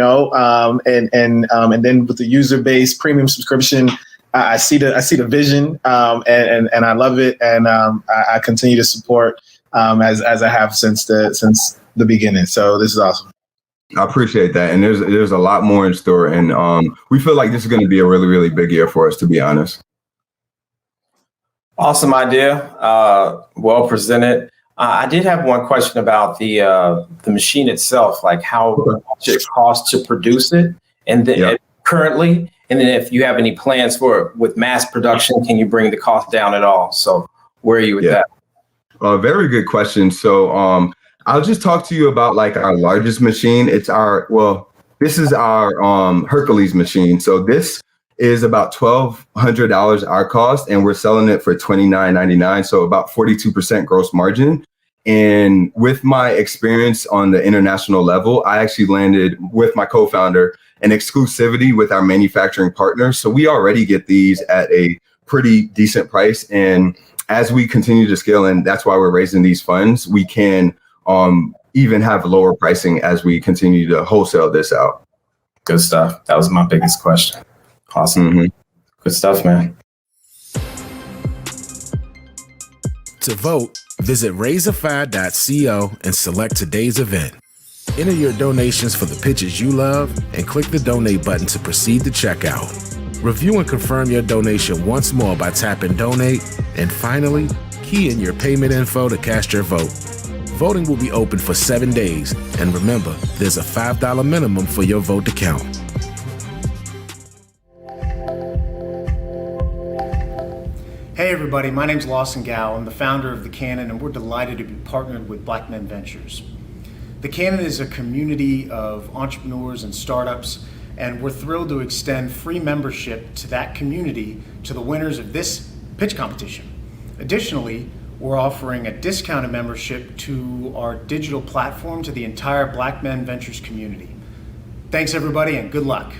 Speaker 5: then with the user base premium subscription, I see the vision, and I love it, and I continue to support as I have since the beginning. So this is awesome.
Speaker 11: I appreciate that, and there's a lot more in store, and we feel like this is going to be a really, really big year for us, to be honest.
Speaker 6: Awesome idea, well presented. I did have one question about the machine itself, like how much it costs to produce it, and then currently, and then if you have any plans for it with mass production, can you bring the cost down at all? So where are you with that?
Speaker 11: Very good question. So I'll just talk to you about like our largest machine. This is our Hercules machine. So this is about $1,200 our cost, and we're selling it for $29.99. So about 42% gross margin. And with my experience on the international level, I actually landed with my co-founder an exclusivity with our manufacturing partners. So we already get these at a pretty decent price. And as we continue to scale, and that's why we're raising these funds, we can even have lower pricing as we continue to wholesale this out.
Speaker 6: Good stuff. That was my biggest question. Awesome. Mm-hmm. Good stuff, man.
Speaker 3: To vote, visit raisefire.co and select today's event. Enter your donations for the pitches you love and click the donate button to proceed to checkout. Review and confirm your donation once more by tapping donate, and finally, key in your payment info to cast your vote. Voting will be open for 7 days, and remember, there's a $5 minimum for your vote to count.
Speaker 12: Hey everybody, my name's Lawson Gow. I'm the founder of The Cannon, and we're delighted to be partnered with Black Men Ventures. The Cannon is a community of entrepreneurs and startups, and we're thrilled to extend free membership to that community to the winners of this pitch competition. Additionally, we're offering a discounted membership to our digital platform to the entire Black Men Ventures community. Thanks everybody, and good luck.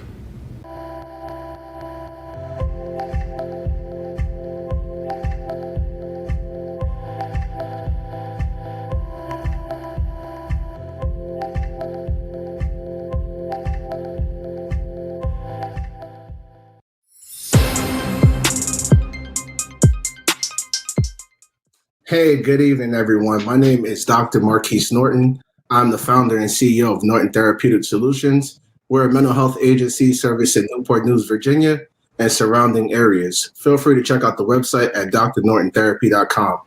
Speaker 13: Hey, good evening, everyone. My name is Dr. Marquis Norton. I'm the founder and CEO of Norton Therapeutic Solutions. We're a mental health agency servicing Newport News, Virginia, and surrounding areas. Feel free to check out the website at drnortontherapy.com.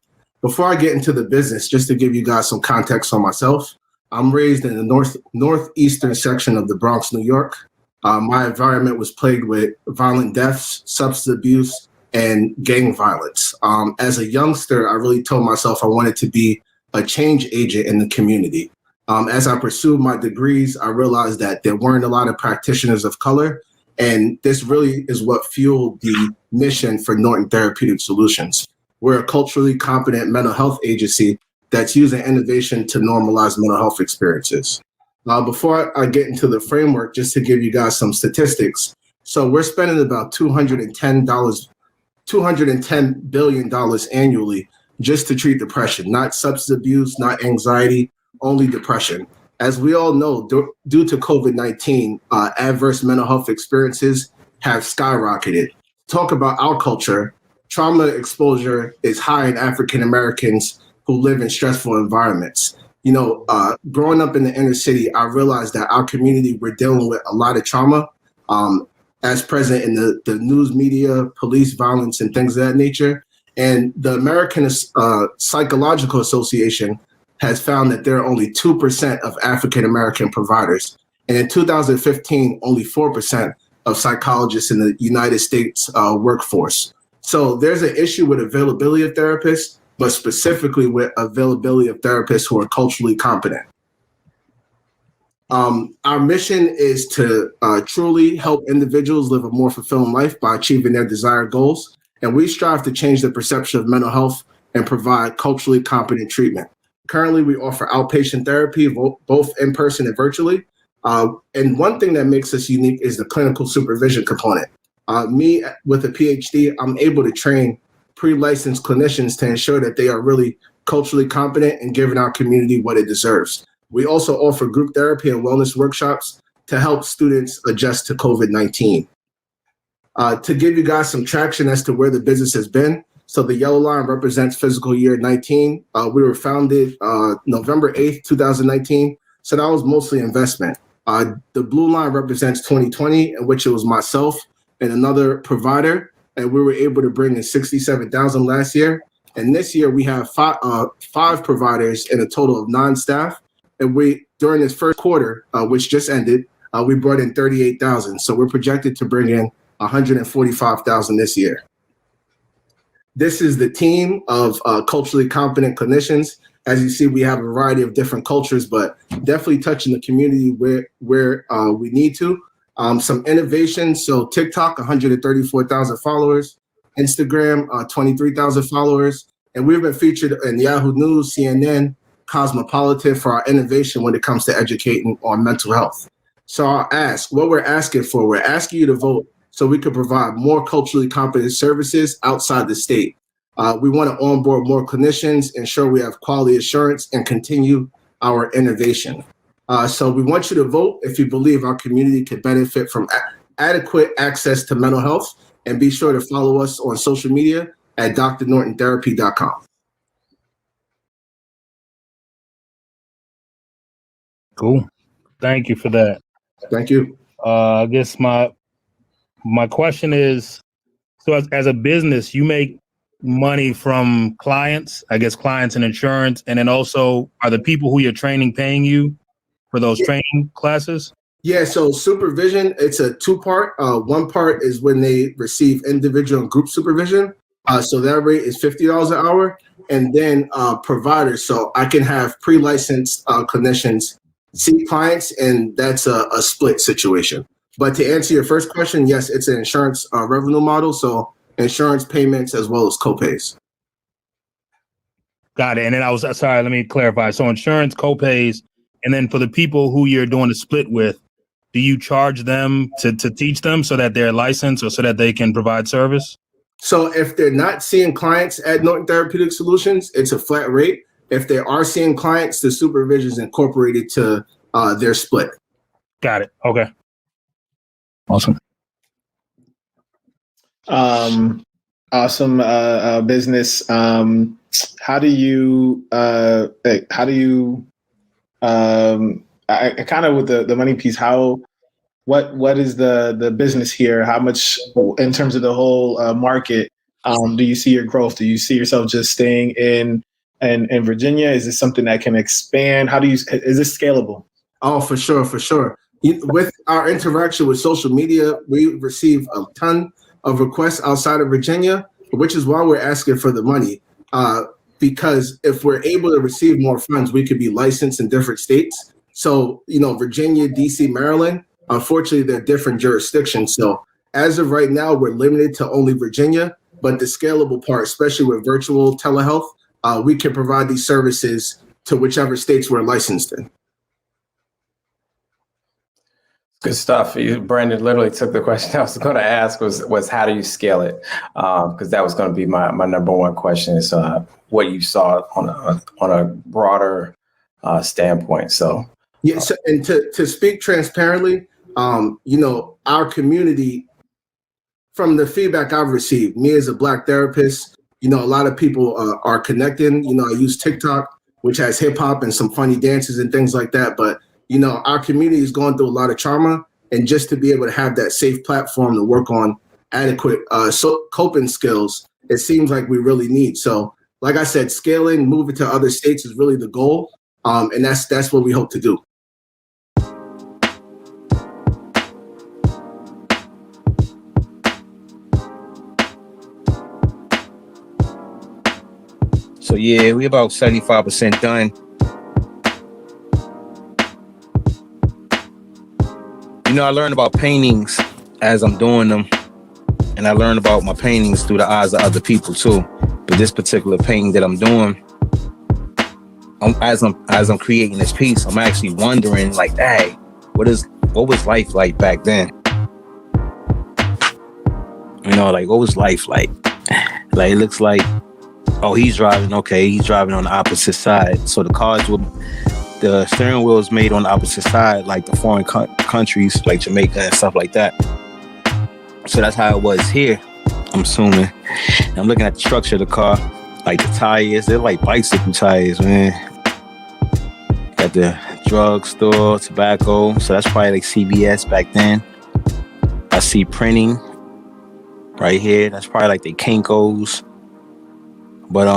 Speaker 13: Before I get into the business, just to give you guys some context on myself, I'm raised in the northeastern section of the Bronx, New York. My environment was plagued with violent deaths, substance abuse, and gang violence. As a youngster, I really told myself I wanted to be a change agent in the community. As I pursued my degrees, I realized that there weren't a lot of practitioners of color, and this really is what fueled the mission for Norton Therapeutic Solutions. We're a culturally competent mental health agency that's using innovation to normalize mental health experiences. Before I get into the framework, just to give you guys some statistics, so we're spending about $210 billion annually just to treat depression, not substance abuse, not anxiety, only depression. As we all know, due to COVID-19, adverse mental health experiences have skyrocketed. Talk about our culture, trauma exposure is high in African Americans who live in stressful environments. Growing up in the inner city, I realized that our community, we're dealing with a lot of trauma. As present in the news media, police violence, and things of that nature. And the American Psychological Association has found that there are only 2% of African-American providers. And in 2015, only 4% of psychologists in the United States workforce. So there's an issue with availability of therapists, but specifically with availability of therapists who are culturally competent. Our mission is to truly help individuals live a more fulfilling life by achieving their desired goals. And we strive to change the perception of mental health and provide culturally competent treatment. Currently, we offer outpatient therapy, both in person and virtually. And one thing that makes us unique is the clinical supervision component. Me, with a PhD, I'm able to train pre-licensed clinicians to ensure that they are really culturally competent and giving our community what it deserves. We also offer group therapy and wellness workshops to help students adjust to COVID-19. To give you guys some traction as to where the business has been, so the yellow line represents fiscal year 19. We were founded November 8th, 2019, so that was mostly investment. The blue line represents 2020, in which it was myself and another provider, and we were able to bring in 67,000 last year. And this year we have five providers and a total of 9 staff. And we, during this first quarter, which just ended, we brought in 38,000. So we're projected to bring in 145,000 this year. This is the team of culturally competent clinicians. As you see, we have a variety of different cultures, but definitely touching the community where we need to. Some innovation. So TikTok, 134,000 followers. Instagram, 23,000 followers. And we've been featured in Yahoo News, CNN, Cosmopolitan for our innovation when it comes to educating on mental health. So I'll ask, what we're asking for, we're asking you to vote so we can provide more culturally competent services outside the state. We want to onboard more clinicians, ensure we have quality assurance, and continue our innovation. So we want you to vote if you believe our community could benefit from adequate access to mental health, and be sure to follow us on social media at drnortontherapy.com.
Speaker 4: Cool. Thank you for that.
Speaker 13: Thank you.
Speaker 4: I guess my question is, so as a business, you make money from clients, I guess clients and insurance, and then also are the people who you're training paying you for those training classes?
Speaker 13: Yeah, so supervision, it's a 2-part. One part is when they receive individual and group supervision. So that rate is $50 an hour. And then providers, so I can have pre-licensed clinicians see clients, and that's a split situation. But to answer your first question, yes, it's an insurance revenue model. So insurance payments as well as copays.
Speaker 4: Got it. And then let me clarify. So insurance, copays, and then for the people who you're doing a split with, do you charge them to teach them so that they're licensed or so that they can provide service?
Speaker 13: So if they're not seeing clients at Norton Therapeutic Solutions, it's a flat rate. If they are seeing clients, the supervision is incorporated to their split.
Speaker 4: Got it. Okay. Awesome.
Speaker 5: Awesome business. How do you I kind of with the money piece, what is the business here? How much in terms of the whole market do you see your growth? Do you see yourself just staying in Virginia? Is this something that can expand? Is this scalable?
Speaker 13: Oh, for sure. With our interaction with social media, we receive a ton of requests outside of Virginia, which is why we're asking for the money. Because if we're able to receive more funds, we could be licensed in different states. So, Virginia, DC, Maryland, unfortunately, they're different jurisdictions. So as of right now, we're limited to only Virginia, but the scalable part, especially with virtual telehealth, we can provide these services to whichever states we're licensed in.
Speaker 6: Good stuff. Brandon literally took the question I was going to ask was how do you scale it? Because that was going to be my number one question is what you saw on a broader standpoint. So
Speaker 13: yes, and to speak transparently, our community, from the feedback I've received, me as a Black therapist, a lot of people are connecting. I use TikTok, which has hip hop and some funny dances and things like that, but our community is going through a lot of trauma, and just to be able to have that safe platform to work on adequate coping skills, it seems like we really need. So, like I said, scaling, moving to other states is really the goal, and that's what we hope to do.
Speaker 2: So yeah, we about 75% done. I learned about paintings as I'm doing them, and I learned about my paintings through the eyes of other people too. But this particular painting that I'm doing, as I'm creating this piece, I'm actually wondering, like, hey, what was life like back then? You know, like what was life like? Like it looks like, oh, he's driving. Okay, he's driving on the opposite side. So the steering wheel is made on the opposite side, like the foreign countries, like Jamaica and stuff like that. So that's how it was here, I'm assuming. And I'm looking at the structure of the car, like the tires. They're like bicycle tires, man. Got the drugstore, tobacco. So that's probably like CVS back then. I see printing right here. That's probably like the Kinko's. But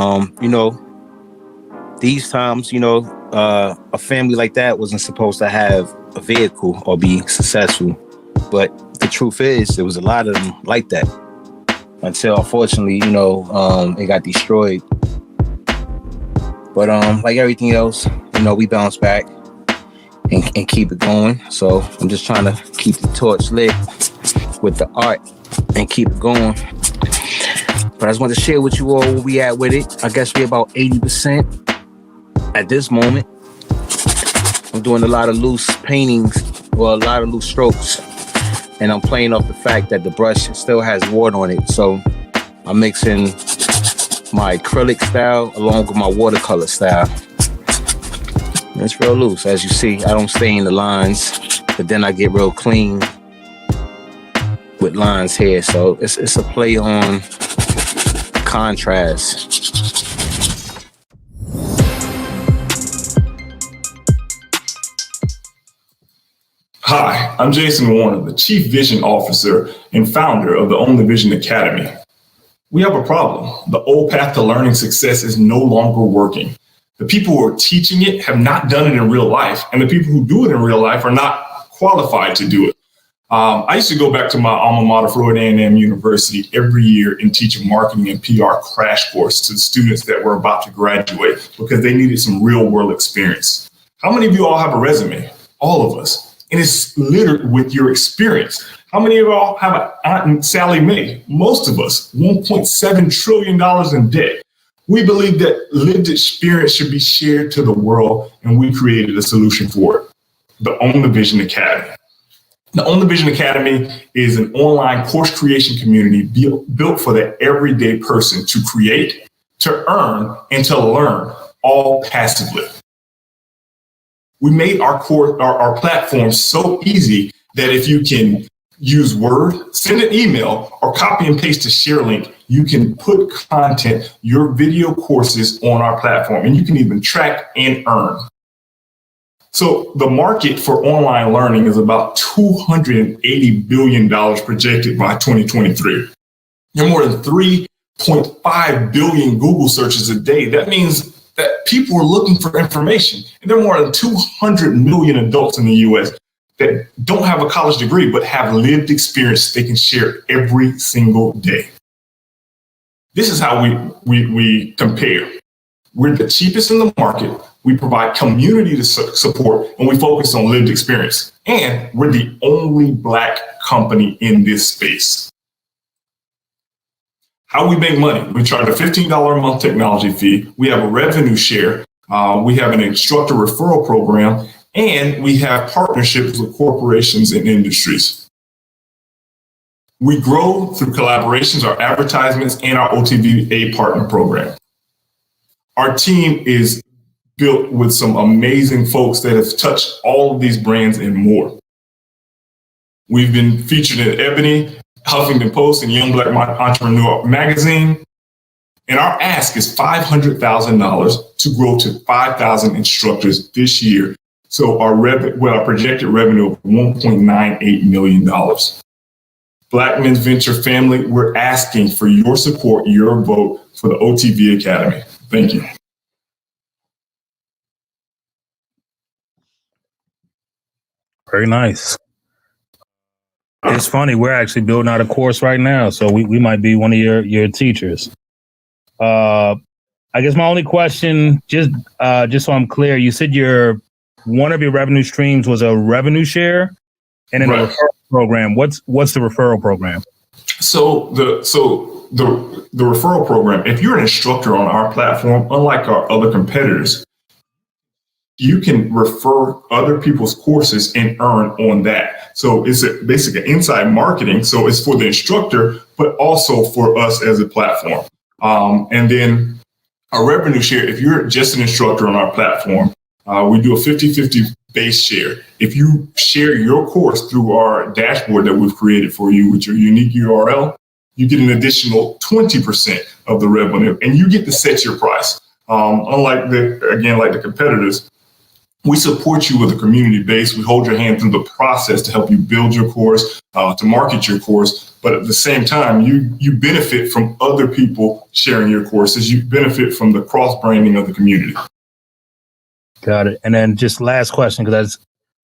Speaker 2: you know, these times, you know, a family like that wasn't supposed to have a vehicle or be successful. But the truth is, there was a lot of them like that until, unfortunately, you know, it got destroyed. But like everything else, you know, we bounce back and keep it going. So I'm just trying to keep the torch lit with the art and keep it going. But I just want to share with you all where we at with it. I guess we're about 80% at this moment. I'm doing a lot of loose paintings or a lot of loose strokes. And I'm playing off the fact that the brush still has water on it. So I'm mixing my acrylic style along with my watercolor style. And it's real loose. As you see, I don't stain the lines, but then I get real clean with lines here. So it's a play on contrast.
Speaker 14: Hi, I'm Jason Warner, the Chief Vision Officer and founder of the Own the Vision Academy. We have a problem. The old path to learning success is no longer working. The people who are teaching it have not done it in real life, and the people who do it in real life are not qualified to do it. I used to go back to my alma mater, Florida A&M University, every year and teach a marketing and PR crash course to the students that were about to graduate because they needed some real world experience. How many of you all have a resume? All of us. And it's littered with your experience. How many of y'all have an Aunt Sally Mae? Most of us, $1.7 trillion in debt. We believe that lived experience should be shared to the world, and we created a solution for it, the Own the Vision Academy. The Own the Vision Academy is an online course creation community built for the everyday person to create, to earn, and to learn, all passively. We made our platform so easy that if you can use Word, send an email, or copy and paste a share link, you can put content, your video courses on our platform, and you can even track and earn. So the market for online learning is about $280 billion projected by 2023. There are more than 3.5 billion Google searches a day. That means that people are looking for information. And there are more than 200 million adults in the US that don't have a college degree, but have lived experience they can share every single day. This is how we compare. We're the cheapest in the market. We provide community support, and we focus on lived experience. And we're the only Black company in this space. How we make money? We charge a $15 a month technology fee. We have a revenue share. We have an instructor referral program, and we have partnerships with corporations and industries. We grow through collaborations, our advertisements, and our OTVA partner program. Our team is built with some amazing folks that have touched all of these brands and more. We've been featured in Ebony, Huffington Post, and Young Black Entrepreneur magazine. And our ask is $500,000 to grow to 5,000 instructors this year. So our projected revenue of $1.98 million. Black Men's Venture family, we're asking for your support, your vote for the OTV Academy. Thank you.
Speaker 4: Very nice. It's funny, we're actually building out a course right now, so we might be one of your teachers. I guess my only question, just so I'm clear, you said one of your revenue streams was a revenue share, and then a referral program. What's the referral program?
Speaker 14: So the referral program, if you're an instructor on our platform, unlike our other competitors, you can refer other people's courses and earn on that. So it's basically inside marketing. So it's for the instructor, but also for us as a platform. And then a revenue share, if you're just an instructor on our platform, we do a 50-50 base share. If you share your course through our dashboard that we've created for you with your unique URL, you get an additional 20% of the revenue, and you get to set your price. Unlike the competitors, we support you with a community base. We hold your hand through the process to help you build your course, to market your course. But at the same time, you benefit from other people sharing your courses. You benefit from the cross-branding of the community.
Speaker 4: Got it. And then just last question, because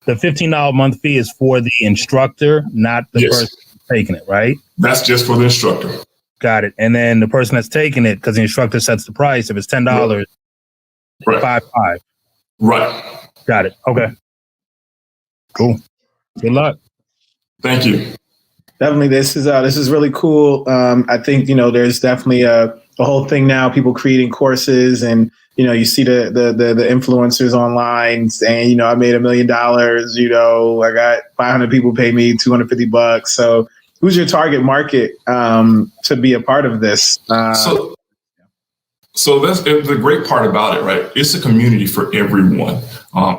Speaker 4: the $15 a month fee is for the instructor, not the person taking it, right?
Speaker 14: That's just for the instructor.
Speaker 4: Got it. And then the person that's taking it, because the instructor sets the price, if it's $10,
Speaker 14: right.
Speaker 4: $5.
Speaker 14: Right.
Speaker 4: Got it. Okay. Cool. Good luck.
Speaker 14: Thank you.
Speaker 5: Definitely, this is really cool. I think there's definitely a whole thing now. People creating courses, and you see the influencers online saying, I made $1 million. I got 500 people pay me $250. So, who's your target market to be a part of this?
Speaker 14: So that's the great part about it, right? It's a community for everyone.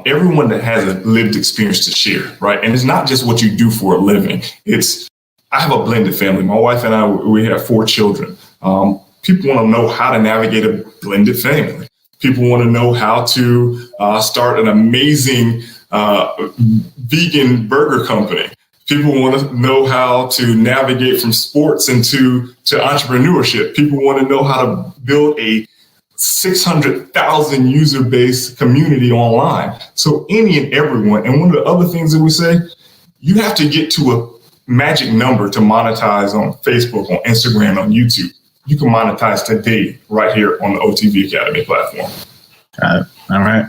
Speaker 14: Everyone that has a lived experience to share, right? And it's not just what you do for a living. I have a blended family. My wife and I, we have 4 children. People want to know how to navigate a blended family. People want to know how to start an amazing vegan burger company. People want to know how to navigate from sports into entrepreneurship. People want to know how to build a 600,000 user base community online. So any and everyone. And one of the other things that we say, you have to get to a magic number to monetize on Facebook, on Instagram, on YouTube. You can monetize today right here on the OTV Academy platform.
Speaker 5: Got it. All right.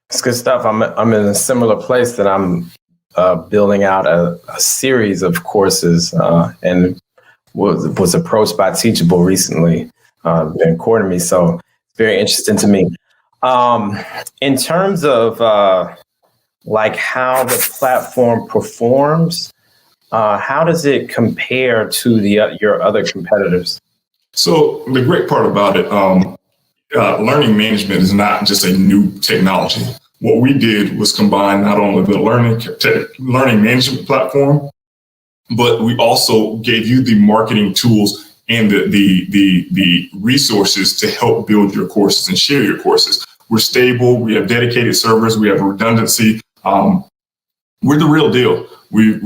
Speaker 6: It's good stuff. I'm in a similar place that I'm building out a series of courses and was approached by Teachable recently and courted me. So it's very interesting to me. In terms of like how the platform performs, how does it compare to your other competitors?
Speaker 14: So the great part about it, learning management is not just a new technology. What we did was combine not only the learning management platform, but we also gave you the marketing tools and the resources to help build your courses and share your courses. We're stable. We have dedicated servers. We have redundancy. We're the real deal. We've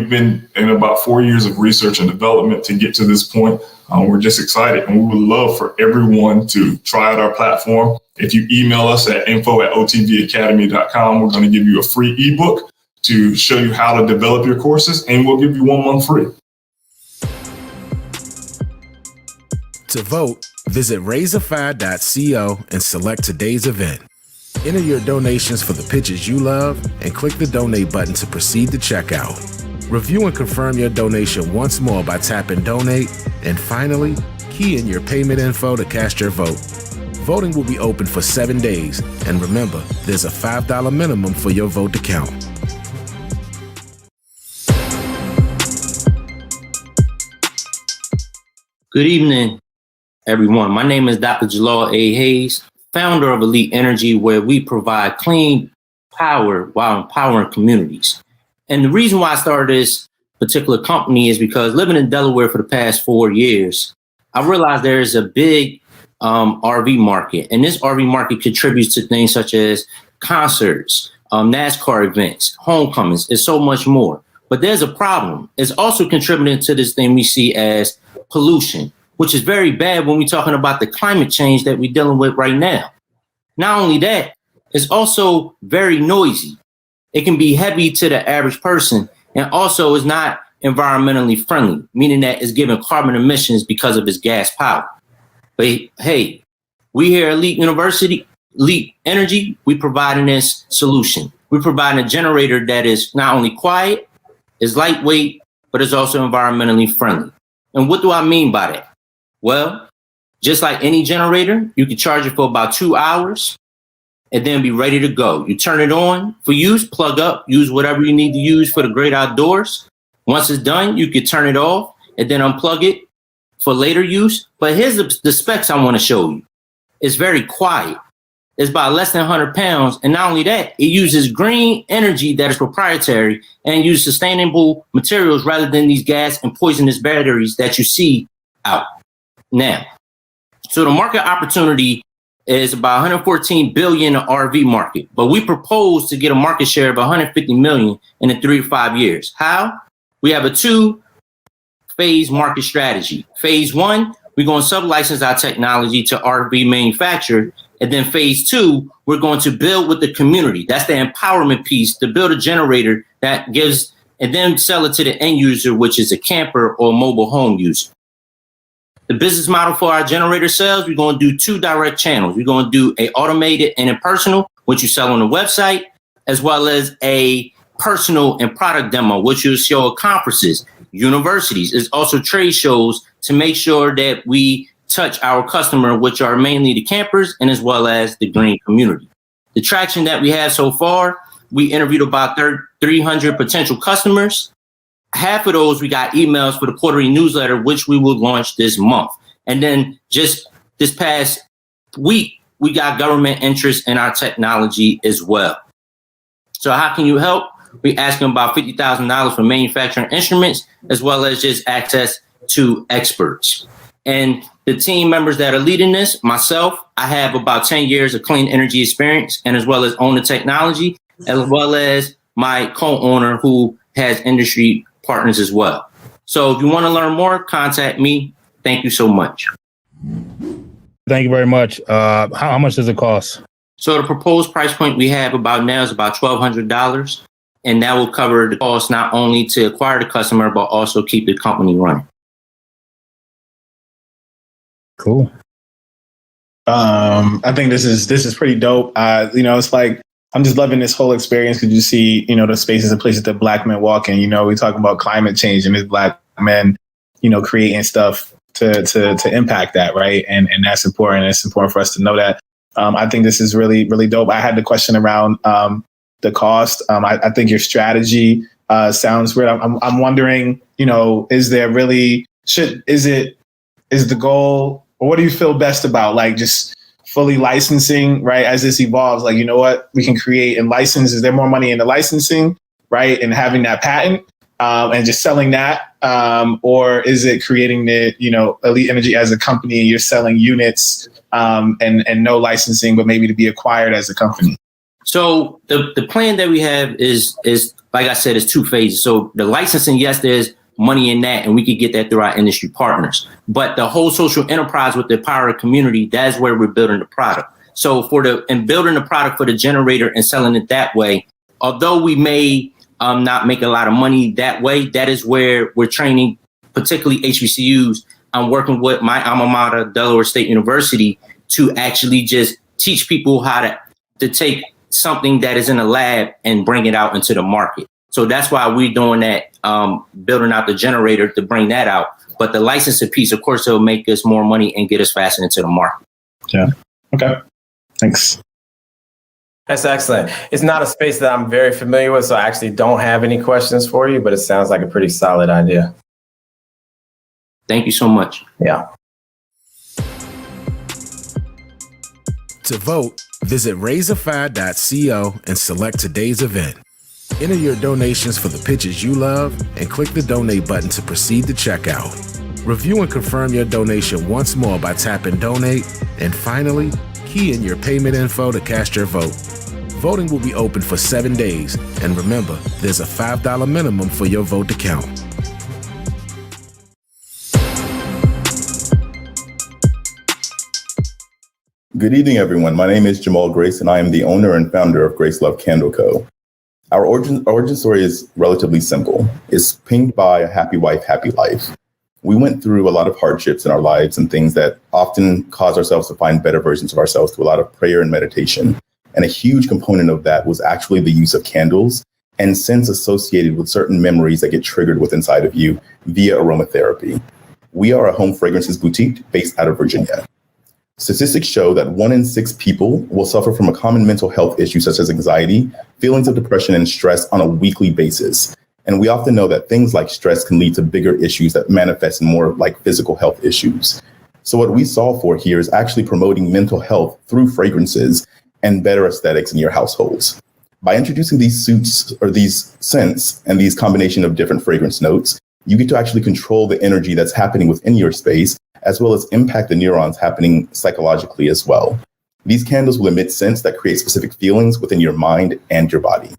Speaker 14: been in about 4 years of research and development to get to this point. We're just excited, and we would love for everyone to try out our platform. If you email us at info@otvacademy.com, we're going to give you a free ebook to show you how to develop your courses, and we'll give you 1 month free.
Speaker 3: To vote, visit raisefire.co and select today's event. Enter your donations for the pitches you love and click the donate button to proceed to checkout. Review and confirm your donation once more by tapping donate. And finally, key in your payment info to cast your vote. Voting will be open for 7 days. And remember, there's a $5 minimum for your vote to count.
Speaker 15: Good evening, everyone. My name is Dr. Jalaal A. Hayes, founder of Elyte Energy, where we provide clean power while empowering communities. And the reason why I started this particular company is because living in Delaware for the past 4 years, I realized there is a big RV market. And this RV market contributes to things such as concerts, NASCAR events, homecomings, and so much more. But there's a problem. It's also contributing to this thing we see as pollution, which is very bad when we're talking about the climate change that we're dealing with right now. Not only that, it's also very noisy. It can be heavy to the average person, and also is not environmentally friendly, meaning that it's giving carbon emissions because of its gas power. But hey, we here at Elyte Energy, we providing this solution. We're providing a generator that is not only quiet, is lightweight, but is also environmentally friendly. And what do I mean by that? Well, just like any generator, you can charge it for about 2 hours. and then be ready to go. You turn it on for use, plug up, use whatever you need to use for the great outdoors. Once it's done, you can turn it off and then unplug it for later use. But here's the specs I want to show you. It's very quiet. It's about less than 100 pounds. And not only that, it uses green energy that is proprietary and uses sustainable materials rather than these gas and poisonous batteries that you see out now. So the market opportunity is about 114 billion RV market, but we propose to get a market share of 150 million in the 3 to 5 years. How? We have a 2-phase market strategy. Phase 1, we're going to sub-license our technology to RV manufacturer. And then phase 2, we're going to build with the community. That's the empowerment piece, to build a generator that gives, and then sell it to the end user, which is a camper or mobile home user. The business model for our generator sales, we're going to do 2 direct channels. We're going to do a automated and a personal, which you sell on the website, as well as a personal and product demo, which you'll show at conferences, universities. There's also trade shows to make sure that we touch our customer, which are mainly the campers and as well as the green community. The traction that we have so far, we interviewed about 300 potential customers. Half of those, we got emails for the quarterly newsletter, which we will launch this month. And then just this past week, we got government interest in our technology as well. So how can you help? We asking about $50,000 for manufacturing instruments, as well as just access to experts. And the team members that are leading this, myself, I have about 10 years of clean energy experience, and as well as own the technology, as well as my co-owner who has industry partners as well. So if you want to learn more, contact me. Thank you so much.
Speaker 4: Thank you very much. How much does it cost?
Speaker 15: So the proposed price point we have about now is about $1,200. And that will cover the cost not only to acquire the customer, but also keep the company running.
Speaker 4: Cool.
Speaker 5: I think this is pretty dope. It's like, I'm just loving this whole experience because you see, the spaces and places that Black men walk in. We talk about climate change and there's Black men, creating stuff to impact that, right? And that's important. It's important for us to know that. I think this is really, really dope. I had the question around the cost. I think your strategy sounds great. I'm wondering, is there really is the goal, or what do you feel best about? Like just fully licensing, right? As this evolves, like, what we can create and license. Is there more money in the licensing, right? And having that patent and just selling that, or is it creating the, Elyte Energy as a company and you're selling units and no licensing, but maybe to be acquired as a company?
Speaker 15: So the plan that we have is like I said, is 2 phases. So the licensing, yes, there's money in that, and we could get that through our industry partners. But the whole social enterprise with the power of community, that's where we're building the product. So building the product for the generator and selling it that way, although we may not make a lot of money that way, that is where we're training, particularly HBCUs. I'm working with my alma mater, Delaware State University, to actually just teach people how to take something that is in a lab and bring it out into the market. So that's why we're doing that, building out the generator to bring that out. But the licensing piece, of course, it'll make us more money and get us faster into the market.
Speaker 5: Yeah. Okay. Thanks.
Speaker 6: That's excellent. It's not a space that I'm very familiar with, so I actually don't have any questions for you, but it sounds like a pretty solid idea.
Speaker 15: Thank you so much.
Speaker 6: Yeah.
Speaker 3: To vote, visit raiseafire.co and select today's event. Enter your donations for the pitches you love and click the donate button to proceed to checkout. Review and confirm your donation once more by tapping donate. And finally, key in your payment info to cast your vote. Voting will be open for 7 days. And remember, there's a $5 minimum for your vote to count.
Speaker 11: Good evening, everyone. My name is Jamahl Grace, and I am the owner and founder of Grace+Love Candle Co. Our origin story is relatively simple. It's pinged by a happy wife, happy life. We went through a lot of hardships in our lives and things that often cause ourselves to find better versions of ourselves through a lot of prayer and meditation. And a huge component of that was actually the use of candles and scents associated with certain memories that get triggered within inside of you via aromatherapy. We are a home fragrances boutique based out of Virginia.
Speaker 16: Statistics show that 1 in 6 people will suffer from a common mental health issue such as anxiety, feelings of depression, and stress on a weekly basis. And we often know that things like stress can lead to bigger issues that manifest in more like physical health issues. So what we solve for here is actually promoting mental health through fragrances and better aesthetics in your households. By introducing these suits or these scents and these combination of different fragrance notes, you get to actually control the energy that's happening within your space, as well as impact the neurons happening psychologically as well. These candles will emit scents that create specific feelings within your mind and your body.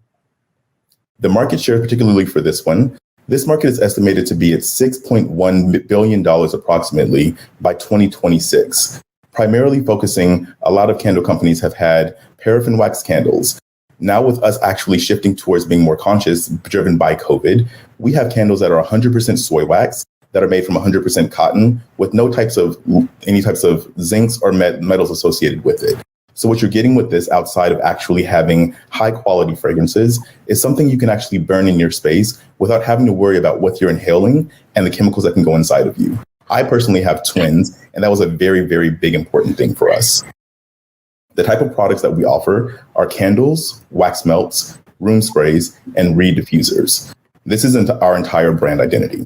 Speaker 16: The market share, particularly for this one, this market is estimated to be at $6.1 billion approximately by 2026. Primarily focusing, a lot of candle companies have had paraffin wax candles. Now with us actually shifting towards being more conscious, driven by COVID, we have candles that are 100% soy wax, that are made from 100% cotton with no any types of zincs or metals associated with it. So what you're getting with this, outside of actually having high quality fragrances, is something you can actually burn in your space without having to worry about what you're inhaling and the chemicals that can go inside of you. I personally have twins, and that was a very, very big important thing for us. The type of products that we offer are candles, wax melts, room sprays, and reed diffusers. This is our entire brand identity.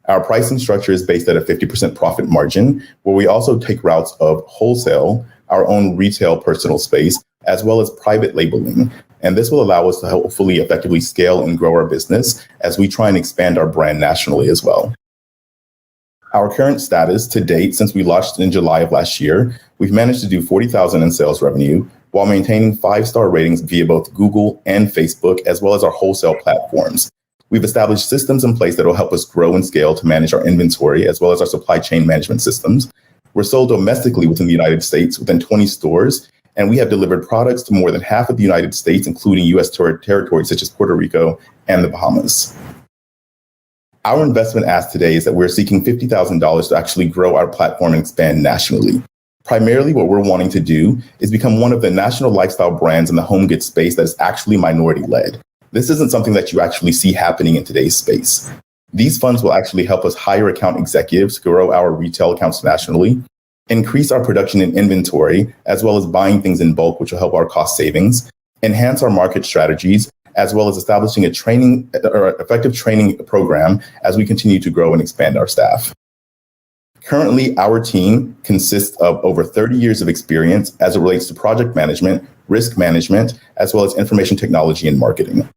Speaker 16: Our pricing structure is based at a 50% profit margin, where we also take routes of wholesale, our own retail personal space, as well as private labeling. And this will allow us to hopefully effectively scale and grow our business as we try and expand our brand nationally as well. Our current status to date, since we launched in July of last year, we've managed to do $40,000 in sales revenue while maintaining 5-star ratings via both Google and Facebook, as well as our wholesale platforms. We've established systems in place that will help us grow and scale to manage our inventory, as well as our supply chain management systems. We're sold domestically within the United States within 20 stores, and we have delivered products to more than half of the United States, including U.S. territories such as Puerto Rico and the Bahamas. Our investment ask today is that we're seeking $50,000 to actually grow our platform and expand nationally. Primarily, what we're wanting to do is become one of the national lifestyle brands in the home goods space that is actually minority-led. This isn't something that you actually see happening in today's space. These funds will actually help us hire account executives, grow our retail accounts nationally, increase our production and inventory, as well as buying things in bulk, which will help our cost savings, enhance our market strategies, as well as establishing a training or effective training program as we continue to grow and expand our staff. Currently, our team consists of over 30 years of experience as it relates to project management, risk management, as well as information technology and marketing.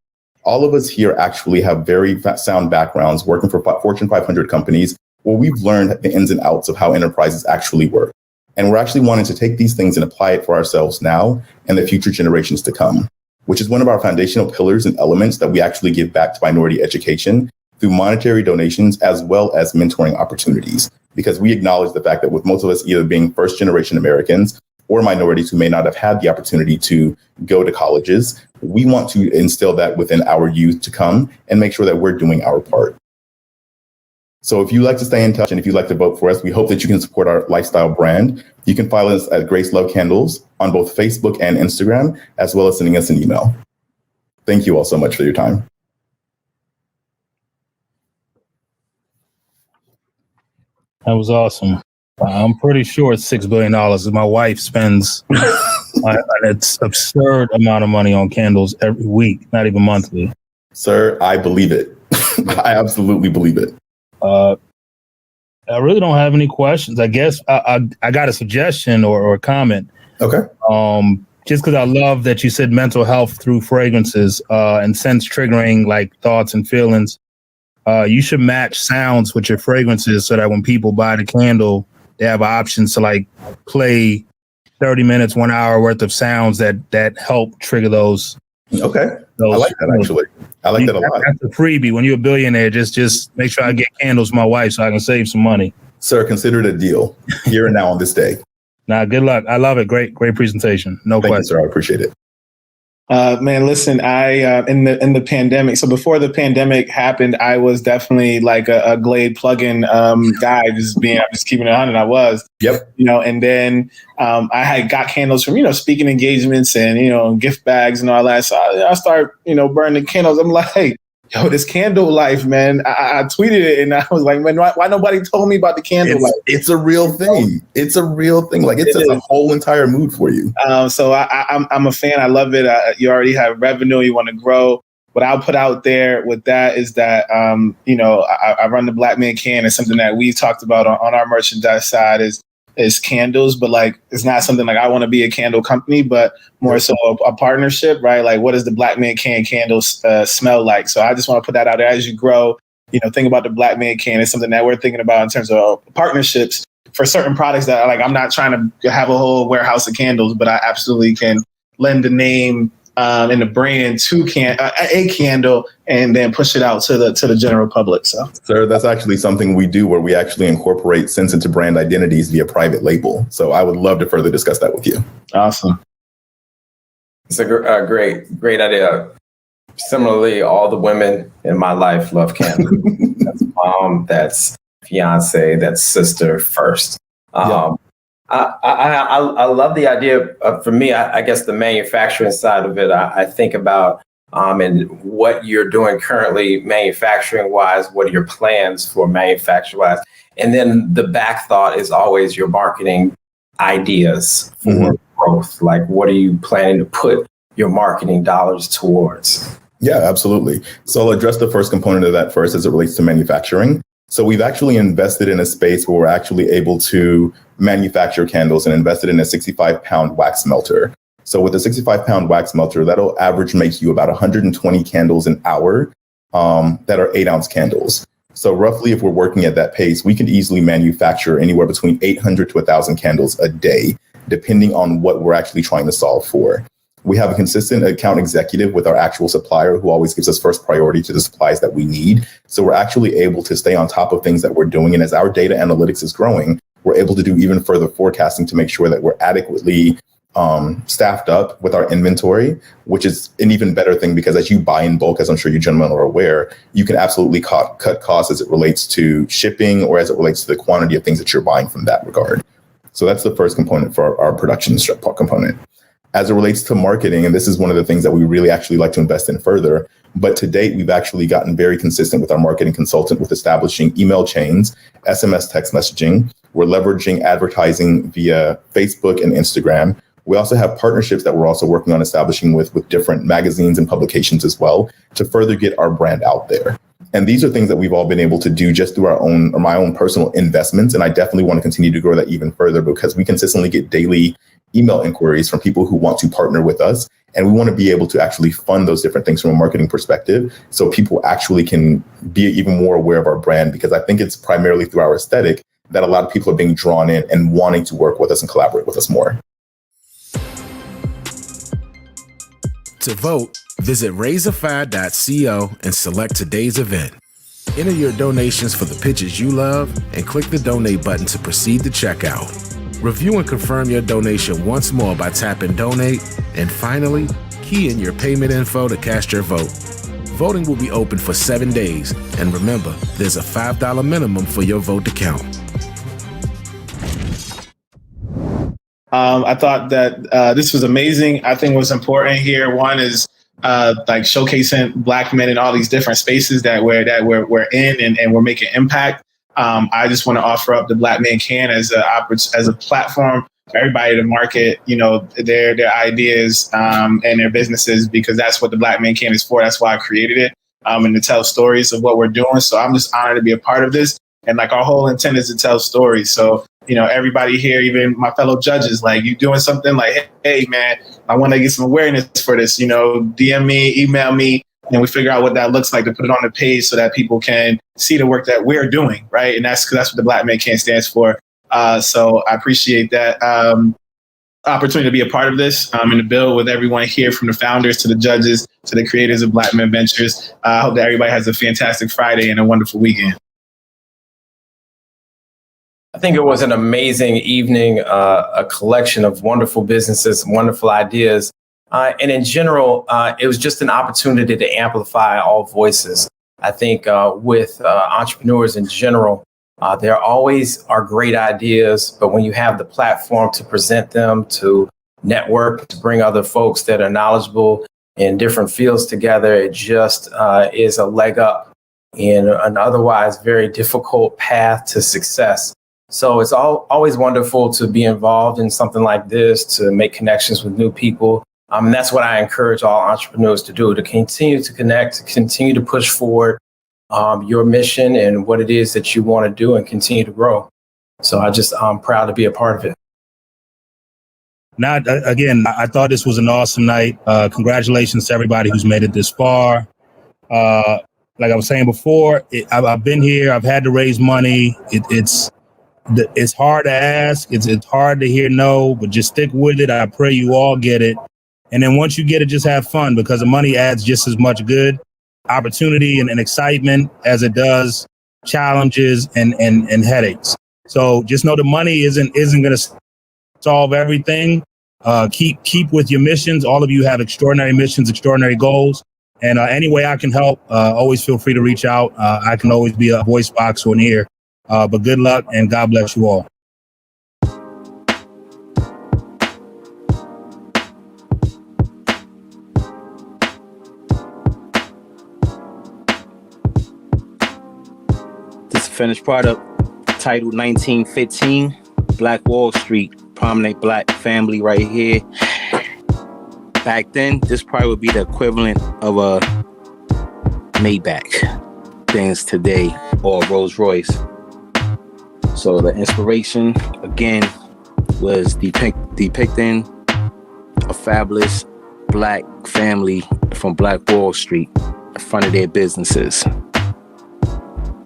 Speaker 16: All of us here actually have very sound backgrounds working for Fortune 500 companies where we've learned the ins and outs of how enterprises actually work. And we're actually wanting to take these things and apply it for ourselves now and the future generations to come, which is one of our foundational pillars and elements that we actually give back to minority education through monetary donations as well as mentoring opportunities. Because we acknowledge the fact that with most of us either being first generation Americans or minorities who may not have had the opportunity to go to colleges, we want to instill that within our youth to come and make sure that we're doing our part. So if you'd like to stay in touch and if you'd like to vote for us, we hope that you can support our lifestyle brand. You can follow us at Grace+Love Candles on both Facebook and Instagram, as well as sending us an email. Thank you all so much for your time.
Speaker 4: That was awesome. I'm pretty sure it's $6 billion. My wife spends an absurd amount of money on candles every week, not even monthly.
Speaker 16: Sir, I believe it. I absolutely believe it.
Speaker 4: I really don't have any questions. I guess I got a suggestion or a comment.
Speaker 16: Okay.
Speaker 4: Just because I love that you said mental health through fragrances and sense triggering like thoughts and feelings. You should match sounds with your fragrances so that when people buy the candle, they have options to like play 30 minutes, 1 hour worth of sounds that help trigger those.
Speaker 16: Okay. I like that actually. I like that a lot.
Speaker 4: That's a freebie. When you're a billionaire, just make sure I get candles for my wife so I can save some money.
Speaker 16: Sir, consider it a deal here and now on this day.
Speaker 4: Nah, good luck. I love it. Great presentation. No question.
Speaker 16: Thank you, sir. I appreciate it.
Speaker 5: Man, listen, I in the pandemic. So before the pandemic happened, I was definitely like a Glade plugin guy. I'm just keeping it 100. I was.
Speaker 16: Yep.
Speaker 5: And then I had got candles from speaking engagements and gift bags and all that. So I start burning candles. I'm like, yo, this candle life, man. I tweeted it and I was like, man, why nobody told me about the candle life?
Speaker 16: It's a real thing. It's a real thing. Like it's a whole entire mood for you.
Speaker 5: So I'm a fan. I love it. You already have revenue. You want to grow. What I'll put out there with that is that, I run the Black Man Can. It's something that we've talked about on our merchandise side is candles, but like, it's not something like I want to be a candle company, but more so a partnership, right? Like, what does the Black Man Can candles smell like? So I just want to put that out there as you grow. Think about the Black Man Can. It's something that we're thinking about in terms of partnerships for certain products that like, I'm not trying to have a whole warehouse of candles, but I absolutely can lend the name and the brand to a candle and then push it out to the general public. So,
Speaker 16: sir, that's actually something we do where we actually incorporate scents into brand identities via private label. So I would love to further discuss that with you.
Speaker 5: Awesome.
Speaker 6: It's a great idea. Similarly, all the women in my life love candles. That's mom, that's fiance, that's sister first. I love the idea of, for me, I guess the manufacturing side of it, I think about and what you're doing currently manufacturing wise, what are your plans for manufacturing wise? And then the back thought is always your marketing ideas for growth. Like, what are you planning to put your marketing dollars towards?
Speaker 16: Yeah, absolutely. So I'll address the first component of that first as it relates to manufacturing. So we've actually invested in a space where we're actually able to manufacture candles and invested in a 65-pound wax melter. So with a 65-pound wax melter, that'll average make you about 120 candles an hour that are 8-ounce candles. So roughly, if we're working at that pace, we can easily manufacture anywhere between 800 to 1,000 candles a day, depending on what we're actually trying to solve for. We have a consistent account executive with our actual supplier who always gives us first priority to the supplies that we need. So we're actually able to stay on top of things that we're doing. And as our data analytics is growing, we're able to do even further forecasting to make sure that we're adequately staffed up with our inventory, which is an even better thing because as you buy in bulk, as I'm sure you gentlemen are aware, you can absolutely cut costs as it relates to shipping or as it relates to the quantity of things that you're buying from that regard. So that's the first component for our production component. As it relates to marketing, and this is one of the things that we really actually like to invest in further, but to date, we've actually gotten very consistent with our marketing consultant with establishing email chains, SMS text messaging. We're leveraging advertising via Facebook and Instagram. We also have partnerships that we're also working on establishing with different magazines and publications as well to further get our brand out there. And these are things that we've all been able to do just through my own personal investments. And I definitely want to continue to grow that even further because we consistently get daily email inquiries from people who want to partner with us. And we want to be able to actually fund those different things from a marketing perspective so people actually can be even more aware of our brand, because I think it's primarily through our aesthetic that a lot of people are being drawn in and wanting to work with us and collaborate with us more.
Speaker 3: To vote, visit raisefire.co and select today's event. Enter your donations for the pitches you love and click the donate button to proceed to checkout. Review and confirm your donation once more by tapping donate. And finally, key in your payment info to cast your vote. Voting will be open for 7 days. And remember, there's a $5 minimum for your vote to count.
Speaker 5: I thought that this was amazing. I think what's important here, one is like showcasing Black men in all these different spaces that we're in and we're making impact. I just want to offer up the Black Man Can as a platform for everybody to market, their ideas and their businesses, because that's what the Black Man Can is for. That's why I created it, and to tell stories of what we're doing. So I'm just honored to be a part of this. And like our whole intent is to tell stories. So, everybody here, even my fellow judges, like you doing something like, hey man, I want to get some awareness for this, DM me, email me, and we figure out what that looks like to put it on the page so that people can see the work that we're doing, right? And that's what the Black Man Can stands for. So I appreciate that opportunity to be a part of this and to build with everyone here, from the founders to the judges to the creators of Black Men Ventures. I hope that everybody has a fantastic Friday and a wonderful weekend.
Speaker 6: I think it was an amazing evening, a collection of wonderful businesses, wonderful ideas. And in general, it was just an opportunity to amplify all voices. I think with entrepreneurs in general, there always are great ideas, but when you have the platform to present them, to network, to bring other folks that are knowledgeable in different fields together, it just is a leg up in an otherwise very difficult path to success. So it's always wonderful to be involved in something like this, to make connections with new people. And that's what I encourage all entrepreneurs to do, to continue to connect, to continue to push forward your mission and what it is that you want to do and continue to grow. So I'm proud to be a part of it.
Speaker 4: Now, again, I thought this was an awesome night. Congratulations to everybody who's made it this far. Like I was saying before, I've been here. I've had to raise money. It's hard to ask. It's hard to hear no, but just stick with it. I pray you all get it. And then once you get it, just have fun, because the money adds just as much good opportunity and excitement as it does challenges and headaches. So just know the money isn't going to solve everything. Keep with your missions. All of you have extraordinary missions, extraordinary goals. And any way I can help, always feel free to reach out. I can always be a voice box or an ear. But good luck and God bless you all.
Speaker 17: This is a finished product, titled 1915, Black Wall Street, prominent black family right here. Back then, this probably would be the equivalent of a Maybach. Things today, or Rolls Royce. So the inspiration, again, was depicting a fabulous black family from Black Wall Street in front of their businesses.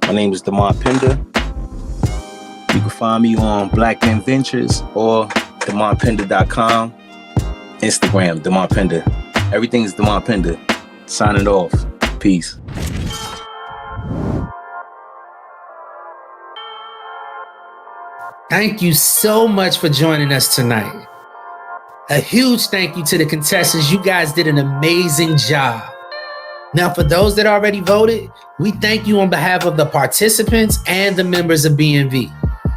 Speaker 17: My name is Demond Pender. You can find me on Black Men Ventures or DemondPender.com. Instagram, Demond Pender. Everything is Demond Pender. Signing off. Peace.
Speaker 1: Thank you so much for joining us tonight. A huge thank you to the contestants. You guys did an amazing job. Now, for those that already voted, we thank you on behalf of the participants and the members of BNV.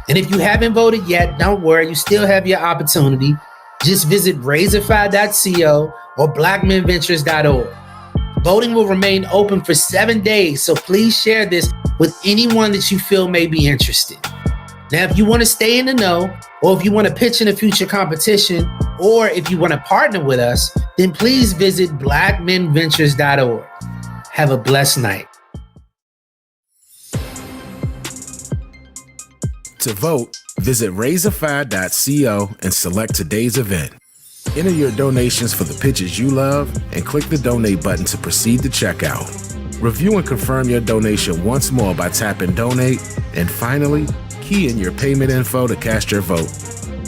Speaker 1: And if you haven't voted yet, don't worry, you still have your opportunity. Just visit razorfire.co or blackmenventures.org. Voting will remain open for 7 days, so please share this with anyone that you feel may be interested. Now, if you want to stay in the know, or if you want to pitch in a future competition, or if you want to partner with us, then please visit blackmenventures.org. Have a blessed night.
Speaker 3: To vote, visit razorfire.co and select today's event. Enter your donations for the pitches you love and click the donate button to proceed to checkout. Review and confirm your donation once more by tapping donate, and finally, key in your payment info to cast your vote.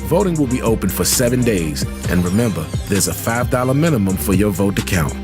Speaker 3: Voting will be open for 7 days, and remember, there's a $5 minimum for your vote to count.